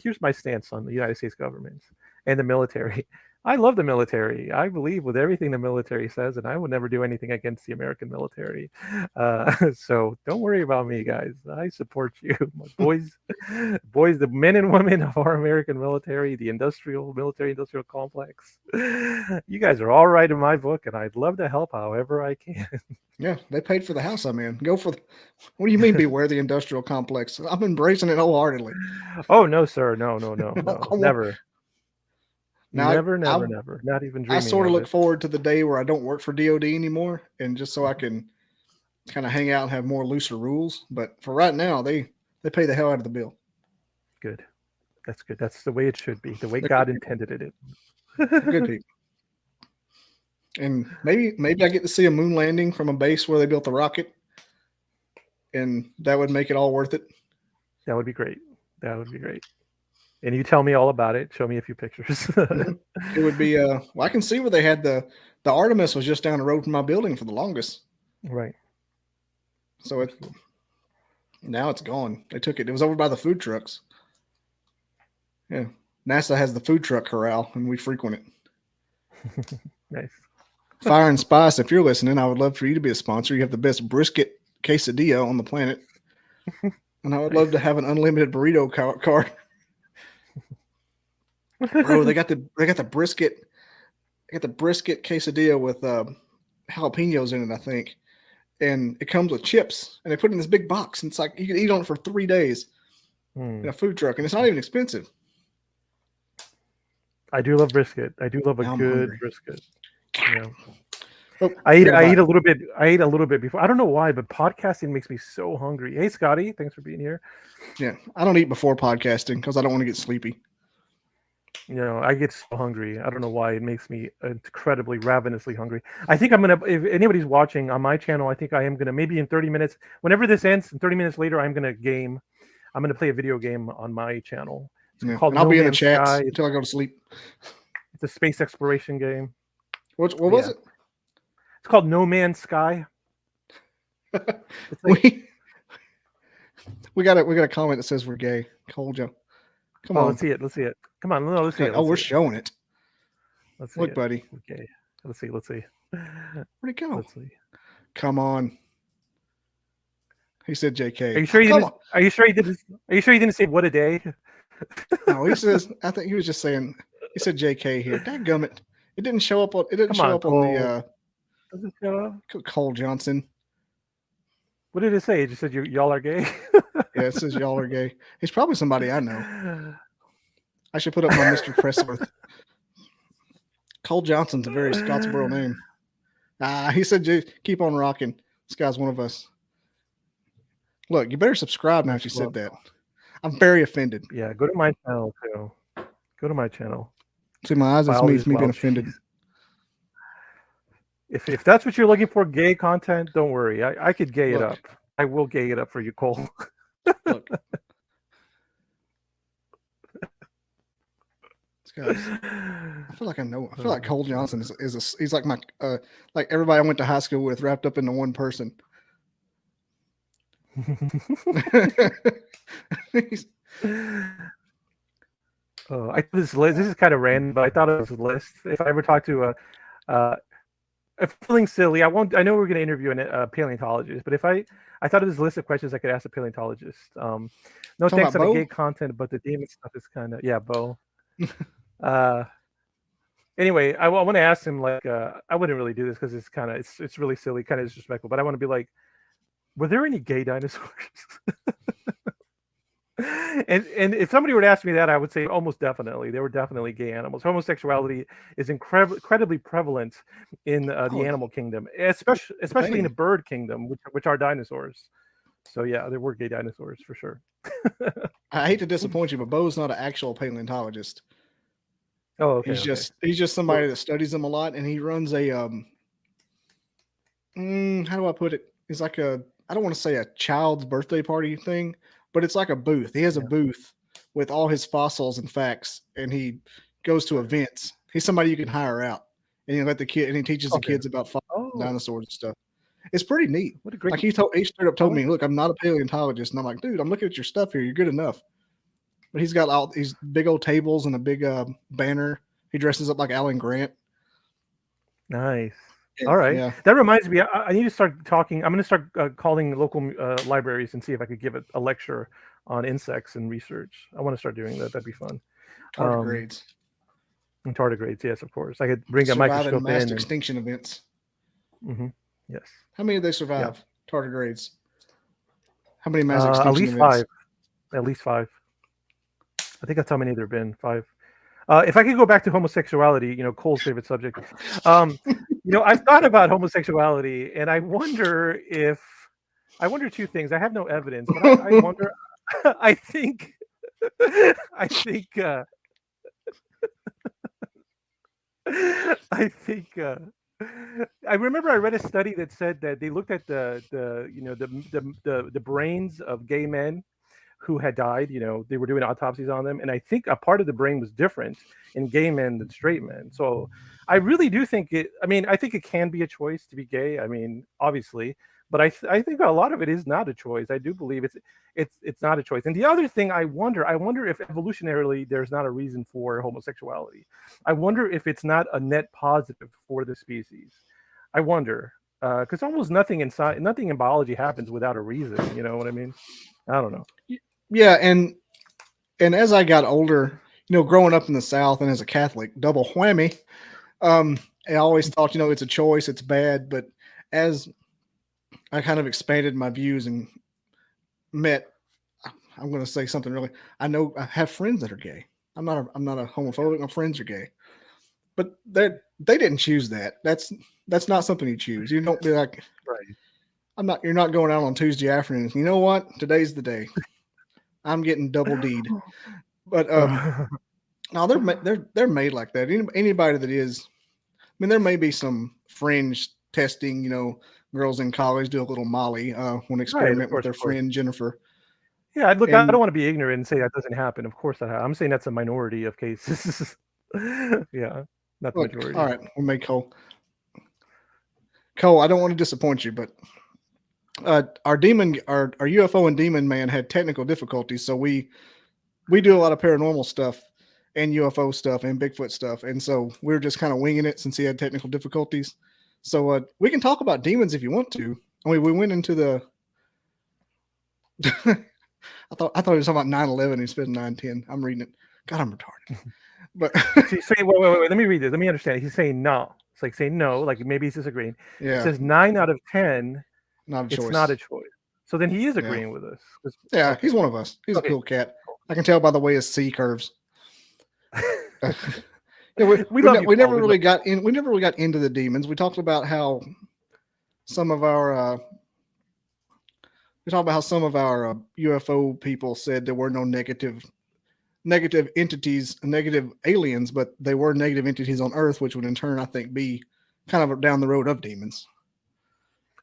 here's my stance on the United States government and the military. I love the military. I believe with everything the military says, and I would never do anything against the American military. So don't worry about me, guys. I support you, my boys, the men and women of our American military, the military industrial complex. You guys are all right in my book, and I'd love to help however I can. Yeah, they paid for the house I'm in. Go for the. What do you mean beware the industrial complex? I'm embracing it wholeheartedly. Oh no, sir, no, never. Now, Never. Not even dreaming. I sort of of look it. forward to the day where I don't work for DOD anymore, and just so I can kind of hang out and have more looser rules. But for right now, they pay the hell out of the bill. Good. That's good. That's the way it should be. The way God intended it. Good people. And maybe I get to see a moon landing from a base where they built the rocket, and that would make it all worth it. That would be great. That would be great. And you tell me all about it. Show me a few pictures. It would be well, I can see where they had the Artemis was just down the road from my building for the longest. Right. So now it's gone. They took it. It was over by the food trucks. Yeah. NASA has the food truck corral and we frequent it. Nice. Fire and Spice, if you're listening, I would love for you to be a sponsor. You have the best brisket quesadilla on the planet. And I would love to have an unlimited burrito card. Bro, they got the brisket. They got the brisket quesadilla with jalapenos in it, I think. And it comes with chips, and they put it in this big box, and it's like you can eat on it for 3 days in a food truck, and it's not even expensive. I do love brisket. I do love a good brisket. Yeah. Oh, I eat a little bit. I ate a little bit before. I don't know why, but podcasting makes me so hungry. Hey, Scotty, thanks for being here. Yeah, I don't eat before podcasting because I don't want to get sleepy. I get so hungry. I don't know why. It makes me incredibly ravenously hungry. I think I'm gonna. If anybody's watching on my channel, I think I am gonna maybe in 30 minutes. Whenever this ends, in 30 minutes later, I'm gonna game. I'm gonna play a video game on my channel. It's called I'll be in the chat until I go to sleep. It's a space exploration game. What was it? It's called No Man's Sky. We got a comment that says we're gay. Cole Joe. Come on. Let's see it. Come on, let's see it. We're showing it. Let's see. Look, buddy. Okay. Let's see. Where'd it go? Let's see. Come on. He said JK. Are you sure you didn't say what a day? No, he says I think he was just saying he said JK here. Dadgummit. It didn't show up on on the Does it show up? Cole Johnson. What did it say? It just said y'all are gay. Yeah, it says y'all are gay. He's probably somebody I know. I should put up my Mr. Pressler. Cole Johnson's a very Scottsboro name. He said, keep on rocking. This guy's one of us. Look, you better subscribe now if you said that. I'm very offended. Yeah, go to my channel too. Go to my channel. See, my eyes is me being offended. If that's what you're looking for, gay content, don't worry. I could gay it up. I will gay it up for you, Cole. Look. I feel like I know. I feel like Cole Johnson he's like my like everybody I went to high school with wrapped up into one person. I this is kind of random, but I thought it was a list. If I ever talk to if feeling silly, I won't. I know we're going to interview a paleontologist, but if I thought it was a list of questions I could ask a paleontologist. No thanks on the gay content, but the demon stuff is kind of Bo. Anyway, I want to ask him I wouldn't really do this because it's kind of it's really silly, kind of disrespectful. But I want to be like, were there any gay dinosaurs? And if somebody were to ask me that, I would say almost definitely there were definitely gay animals. Homosexuality is incredibly prevalent in the animal kingdom, especially in the bird kingdom, which are dinosaurs. So yeah, there were gay dinosaurs for sure. I hate to disappoint you, but Bo's not an actual paleontologist. Oh, okay, okay. He's just Well, somebody that studies them a lot, and he runs a how do I put it? It's like a I don't want to say a child's birthday party thing, but it's like a booth. He has a yeah. booth with all his fossils and facts, and he goes to events. He's somebody you can hire out, and he let the kid and he teaches the Okay. kids about fossils and Oh, dinosaurs and stuff. It's pretty neat. what a great. Like he straight up Oh, told me, "Look, I'm not a paleontologist," and I'm like, "Dude, I'm looking at your stuff here. You're good enough." But he's got all these big old tables and a big banner. He dresses up like Alan Grant. nice. And, All right. yeah, That reminds me. I need to start talking. I'm going to start calling local libraries and see if I could give a lecture on insects and research. I want to start doing that. That'd be fun. Um, tardigrades and tardigrades, yes, of course. I could bring a survive in microscope mass in and. extinction events. Yes. How many did they Yeah. survive? Tardigrades. How many mass At extinction least events? 5. At least 5. I think that's how many there have been. 5. If I could go back to homosexuality, Cole's favorite subject. I've thought about homosexuality, and I wonder two things. I have no evidence, but I wonder. I think. I think. I think. I remember I read a study that said that they looked at the brains of gay men who had died. They were doing autopsies on them, and I think a part of the brain was different in gay men than straight men. So I really do think it. I mean, I think it can be a choice to be gay. I mean, obviously, but I think a lot of it is not a choice. I do believe it's not a choice. And the other thing I wonder if evolutionarily there's not a reason for homosexuality. I wonder if it's not a net positive for the species. I wonder because almost nothing nothing in biology happens without a reason. You know what I mean? I don't know. Yeah, and as I got older, growing up in the South and as a Catholic, double whammy. I always thought, it's a choice, it's bad, but as I kind of expanded my views and met, I'm going to say something really. I have friends that are gay. I'm not a homophobic. My friends are gay, but they didn't choose that. That's not something you choose. You don't be like, Right. I'm not. You're not going out on Tuesday afternoon. You know what? Today's the day. I'm getting double D'd. But no, they're made like that. Anybody that is, I mean, there may be some fringe testing. Girls in college do a little Molly, one Right, of experiment with course, their of course. friend Jennifer. Yeah, look, I don't And want to be ignorant and say that doesn't happen. Of course, I'm saying that's a minority of cases. Yeah, not the look, majority. all right, we'll make Cole. Cole, I don't want to disappoint you, but our UFO and demon man had technical difficulties, so we do a lot of paranormal stuff and UFO stuff and Bigfoot stuff, and so we were just kind of winging it since he had technical difficulties. So we can talk about demons if you want to. I mean, we went into the. I thought he was talking about 9/11. He's been 9/10. I'm reading it. God, I'm retarded. But See, wait. Let me read this. Let me understand. He's saying no. It's like saying no. Like maybe he's disagreeing. It yeah, says 9 out of 10. not a It's choice. not a choice. So then he is Yeah, agreeing with us. yeah, Okay. he's one of us. He's Okay. a cool cat. I can tell by the way his C curves. Yeah, We love you, we Paul. never really got in. We never really got into the demons. We talked about how some of our UFO people said there were no negative entities, negative aliens, but they were negative entities on Earth, which would in turn, I think, be kind of down the road of demons.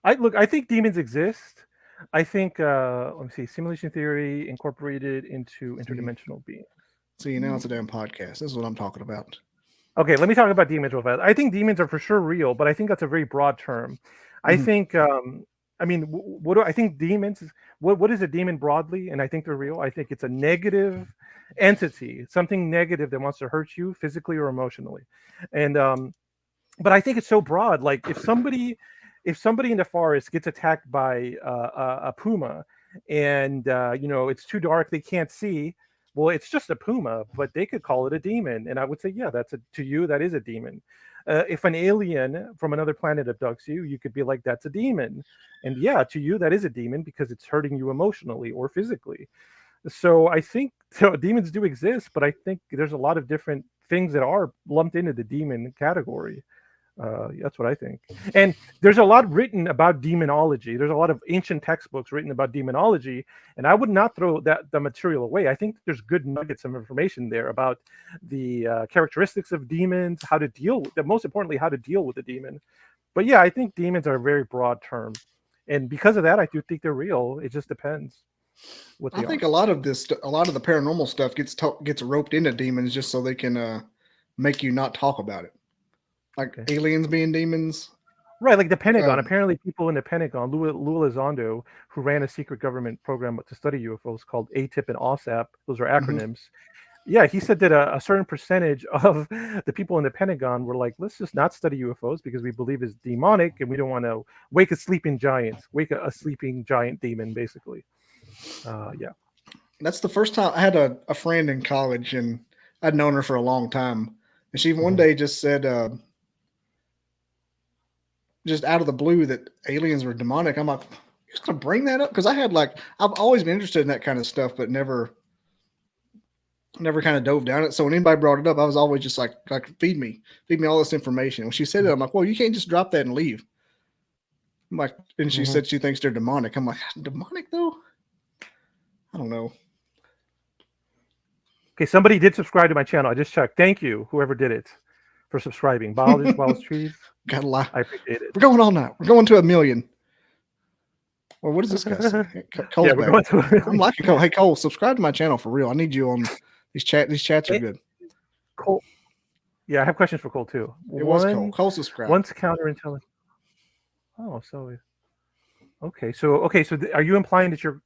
I think demons exist. I think let me see, simulation theory incorporated into interdimensional beings. See, now it's a damn podcast. This is what I'm talking about. Okay, let me talk about demons real fast. I think demons are for sure real, but I think that's a very broad term. I think, I mean, what do I think demons? What is a demon broadly? And I think they're real. I think it's a negative entity, something negative that wants to hurt you physically or emotionally. And but I think it's so broad. Like if somebody in the forest gets attacked by a puma, and it's too dark, they can't see. Well, it's just a puma, but they could call it a demon, and I would say, yeah, to you that is a demon. If an alien from another planet abducts you, you could be like, that's a demon, and yeah, to you that is a demon because it's hurting you emotionally or physically. So I think demons do exist, but I think there's a lot of different things that are lumped into the demon category. That's what I think. And there's a lot written about demonology. There's a lot of ancient textbooks written about demonology, and I would not throw the material away. I think there's good nuggets of information there about the characteristics of demons, how to deal with them, most importantly, how to deal with a demon. But yeah, I think demons are a very broad term, and because of that, I do think they're real. It just depends what I they think are. a lot of a lot of the paranormal stuff gets roped into demons just so they can make you not talk about it, like Okay. aliens being demons. Right, like the Pentagon. Um, Apparently, people in the Pentagon, Lou Elizondo, who ran a secret government program to study UFOs called ATIP and OSAP, those are mhm. acronyms. Yeah, he said that a certain percentage of the people in the Pentagon were like, let's just not study UFOs because we believe it's demonic and we don't want to wake a sleeping giant, wake a sleeping giant demon, basically. Yeah. That's the first time I had a friend in college, and I'd known her for a long time, and she one Hmm. day just said, just out of the blue, that aliens were demonic. I'm like, you're just gonna bring that up? Because I've always been interested in that kind of stuff, but never kind of dove down it. So when anybody brought it up, I was always just like feed me all this information. When she said it, I'm like, well, you can't just drop that and leave. I'm like, and she Hmm. said she thinks they're demonic. I'm like, demonic though? I don't know. Okay, somebody did subscribe to my channel. I just checked. Thank you, whoever did it, for subscribing. Biologist, Wild Trees. Gotta lie. I appreciate it. We're going all night. We're going to 1,000,000. Well, what does this guy say? Hey, Yeah, Cole's we're back. going to. I'm liking Cole. Hey, Cole, subscribe to my channel for real. I need you on these chat. These chats are good. Cole. Yeah, I have questions for Cole too. It was Cole. Cole subscribed. One's counterintelligence. Oh, so okay. So are you implying that you're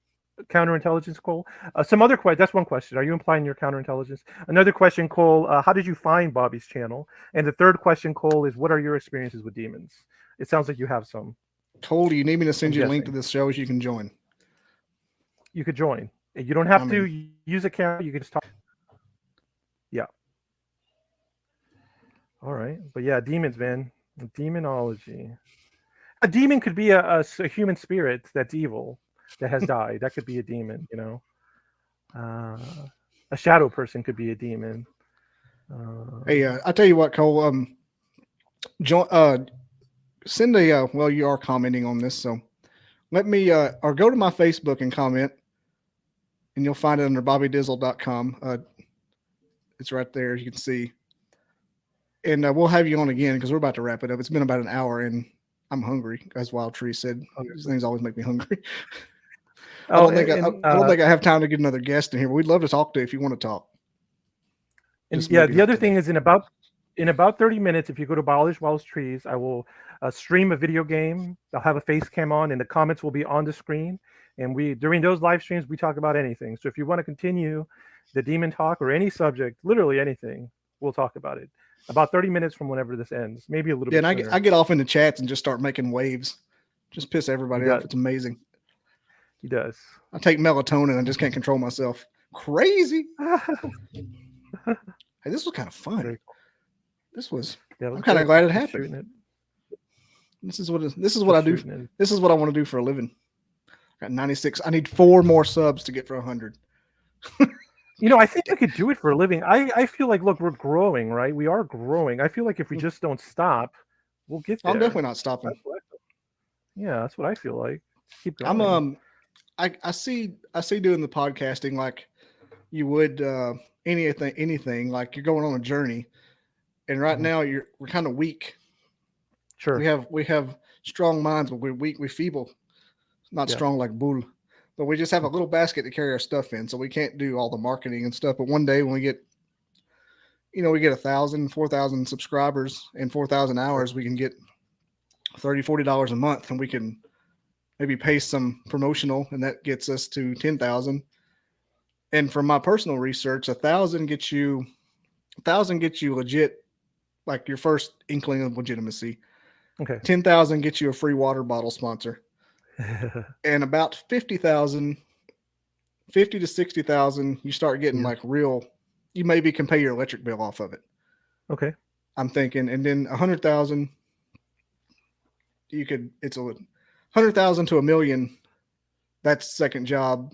counterintelligence, Cole? Some other question. That's one question. Are you implying you're counterintelligence? Another question, Cole. How did you find Bobby's channel? And the third question, Cole, is what are your experiences with demons? It sounds like you have some. Cole, do you need me to I'm send you a link to guessing this show so you can join? you could join. You don't I have mean, to use a camera. You could just talk. Yeah. All right. But yeah, demons, man. Demonology. A demon could be a human spirit that's evil that has died. That could be a demon, you know. A shadow person could be a demon. hey, I tell you what, Cole. Join. Send a. Well, you are commenting on this, so let me or go to my Facebook and comment, and you'll find it under bobbydizzle.com. It's right there, as you can see. And we'll have you on again because we're about to wrap it up. It's been about an hour, and I'm hungry, as Wild Tree said. Okay. These things always make me hungry. Oh, I don't think I have time to get another guest in here, but we'd love to talk to you if you want to talk. and Just yeah, maybe the not other thing today. is in about 30 minutes, if you go to Biologist Wild Trees, I will stream a video game. I'll have a face cam on, and the comments will be on the screen. And we during those live streams, we talk about anything. So if you want to continue the demon talk or any subject, literally anything, we'll talk about it. About 30 minutes from whenever this ends, maybe a little Yeah, bit and sooner. I get off in the chats and just start making waves. Just piss He everybody does. off. It's amazing. He does. I take melatonin. I just can't control myself. Crazy. Hey, this was kind of fun. Very cool. This was. Yeah, it I'm was kind of good. glad it Just happened. shooting it. This is what I Just do. shooting it. This is what I want to do for a living. Got 96. I need 4 more subs to get for 100. I think we could do it for a living. I feel like, look, we're growing, right? We are growing. I feel like if we just don't stop, we'll get I'm there. definitely not stopping. Yeah, that's what I feel like. Keep I'm going. I see doing the podcasting like you would anything like you're going on a journey, and right Mhm. now we're kind of weak. Sure. We have strong minds, but we're weak. We're feeble. Not Yeah. strong like bull, but we just have a little basket to carry our stuff in, so we can't do all the marketing and stuff. But one day when we get 1,000, 4,000 subscribers and 4,000 Sure. hours, we can get $30, $40 a month, and we can maybe pay some promotional, and that gets us to 10,000. And from my personal research, 1,000 gets you legit, like your first inkling of legitimacy. Okay. 10,000 gets you a free water bottle sponsor, and about 50,000, 50 to 60,000, you start getting Yeah. like real. You maybe can pay your electric bill off of it. Okay. I'm thinking, and then 100,000, you could. It's 100,000 to 1,000,000. That's second job,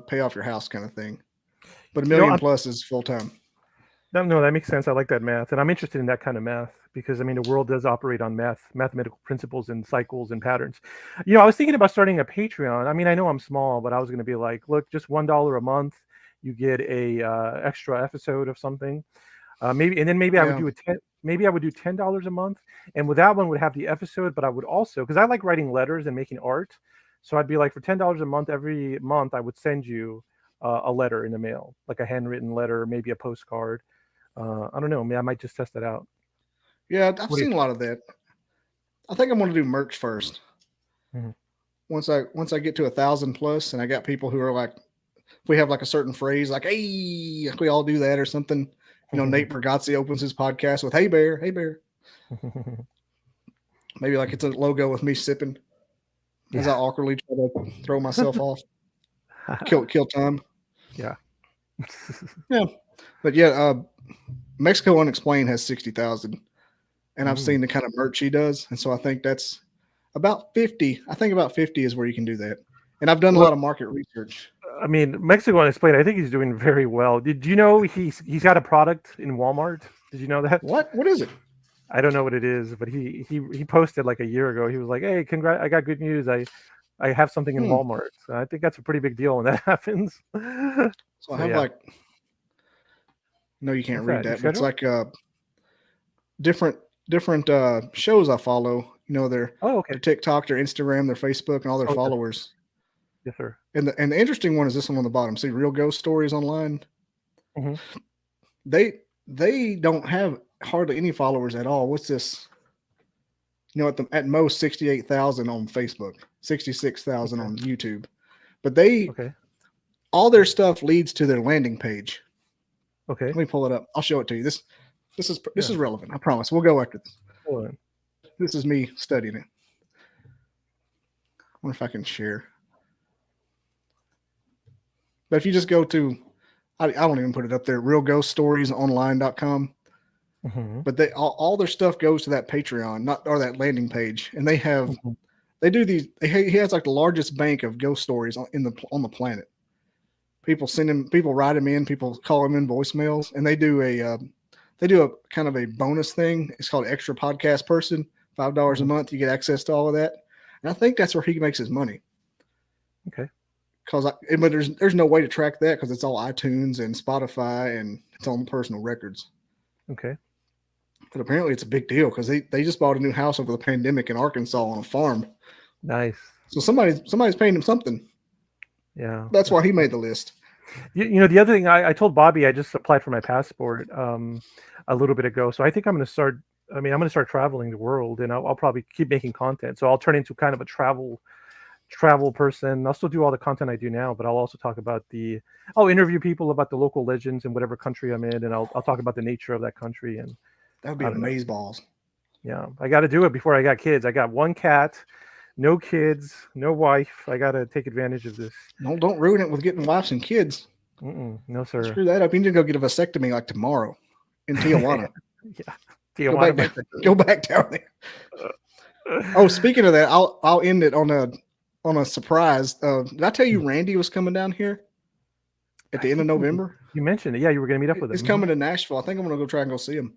pay off your house kind of thing. But a million I'm plus is full time. No, that makes sense. I like that math, and I'm interested in that kind of math because I mean the world does operate on mathematical principles and cycles and patterns. I was thinking about starting a Patreon. I mean, I know I'm small, but I was going to be like, look, just $1 a month, you get a extra episode of something. Maybe, and then maybe I would Yeah. do maybe I would do $10 a month, and with that one would have the episode, but I would also, because I like writing letters and making art, so I'd be like, for $10 a month, every month I would send you a letter in the mail, like a handwritten letter, maybe a postcard. I don't know. I might just test it out. Yeah, I've What do you seen a lot of that. I think I'm going to do merch first. think? Mhm. Once I get to 1,000 plus, and I got people who are like, if we have like a certain phrase, like "Hey," we all do that or something. Nate Bergazzi opens his podcast with "Hey bear, hey bear." Maybe like it's a logo with me sipping as I Yeah. awkwardly try to throw myself off, kill time. Yeah. Yeah, but yeah, Mexico Unexplained has 60,000, and I've Mm. seen the kind of merch he does, and so I think that's about 50. I think about 50 is where you can do that, and I've done a Well, lot of market research. I mean, Mexico Unexplained, I think he's doing very well. Did you know he's got a product in Walmart? Did you know that? What is it? I don't know what it is, but he posted like a year ago. He was like, "Hey, congrats! I got good news. I have something in Hmm. Walmart." So I think that's a pretty big deal when that happens. So I So have yeah, like, no, you can't what's read that? Your that, but it's schedule? like different shows I follow. Their Oh, okay. TikTok, their Instagram, their Facebook, and all their Oh, yes, followers. yes, sir. And the interesting one is this one on the bottom. See, real ghost stories online. Hmm. They don't have hardly any followers at all. What's this? At most 68,000 on Facebook, 66,000 Okay. on YouTube. But they Okay. all their stuff leads to their landing page. Okay. Let me pull it up. I'll show it to you. This Yeah. is relevant. I promise. We'll go after this. Hold on. This is me studying it. I wonder if I can share. But if you just go to, I won't even put it up there, realghoststoriesonline.com. Hmm. But they all their stuff goes to that Patreon, not or that landing page, and Hmm. they do these. He has like the largest bank of ghost stories on the planet. People write him in, people call him in voicemails, and they do a kind of a bonus thing. It's called Extra Podcast Person. $5 a Hmm. month, you get access to all of that, and I think that's where he makes his money. Okay. But there's no way to track that because it's all iTunes and Spotify and it's on personal records. Okay. But apparently it's a big deal because they just bought a new house over the pandemic in Arkansas on a farm. Nice. So somebody's paying him something. Yeah. That's why he made the list. The other thing I told Bobby, I just applied for my passport a little bit ago. So I think I'm going to start. I mean, I'm going to start traveling the world, and I'll probably keep making content. So I'll turn into kind of a travel person. I'll still do all the content I do now, but I'll also talk about I'll interview people about the local legends in whatever country I'm in, and I'll talk about the nature of that country. And That would be I don't know. amazeballs. Yeah, I got to do it before I got kids. I got one cat, no kids, no wife. I got to take advantage of this. No, don't ruin it with getting wives and kids. No, sir. Screw that up. You need to go get a vasectomy like tomorrow in Tijuana. Yeah, Go Tijuana back might. down. Go back down there. Oh, speaking of that, I'll end it on a surprise. Did I tell you Randy was coming down here at I the end of think November? you mentioned it. Yeah, you were going to meet up with him. He's coming to Nashville. I think I'm gonna go try and go see him.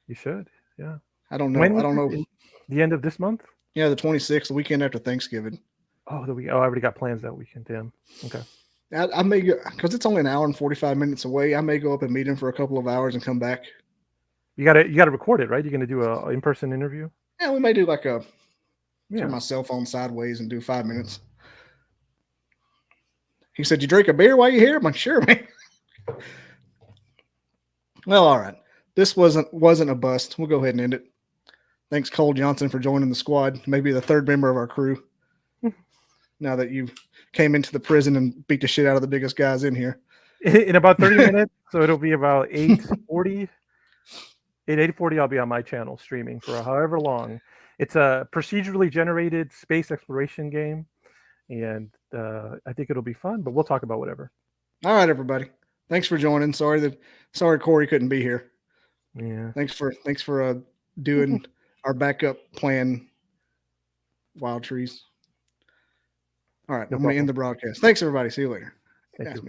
You should. Yeah. I don't When know. I was don't it? know. The end of this month? Yeah, the 26th, the weekend after Thanksgiving. Oh, the week. Oh, I already got plans that weekend. Damn. Okay. I may go because it's only an hour and 45 minutes away. I may go up and meet him for a couple of hours and come back. You gotta record it, right? You're gonna do a in-person interview. Yeah, we may do like turn Yeah. my cell phone sideways and do 5 minutes. He said, "You drink a beer while you're here?" I'm like, "Sure, man." Well, all right. This wasn't a bust. We'll go ahead and end it. Thanks, Cole Johnson, for joining the squad. Maybe the third member of our crew. Now that you came into the prison and beat the shit out of the biggest guys in here. In about 30 minutes, so it'll be about 8:40. At 8:40, I'll be on my channel streaming for however long. It's a procedurally generated space exploration game, and I think it'll be fun. But we'll talk about whatever. All right, everybody. Thanks for joining. Sorry Corey couldn't be here. Yeah. Thanks for doing our backup plan. Wild trees. All right, No I'm going to problem. end the broadcast. Thanks, everybody. See you later. Thank you.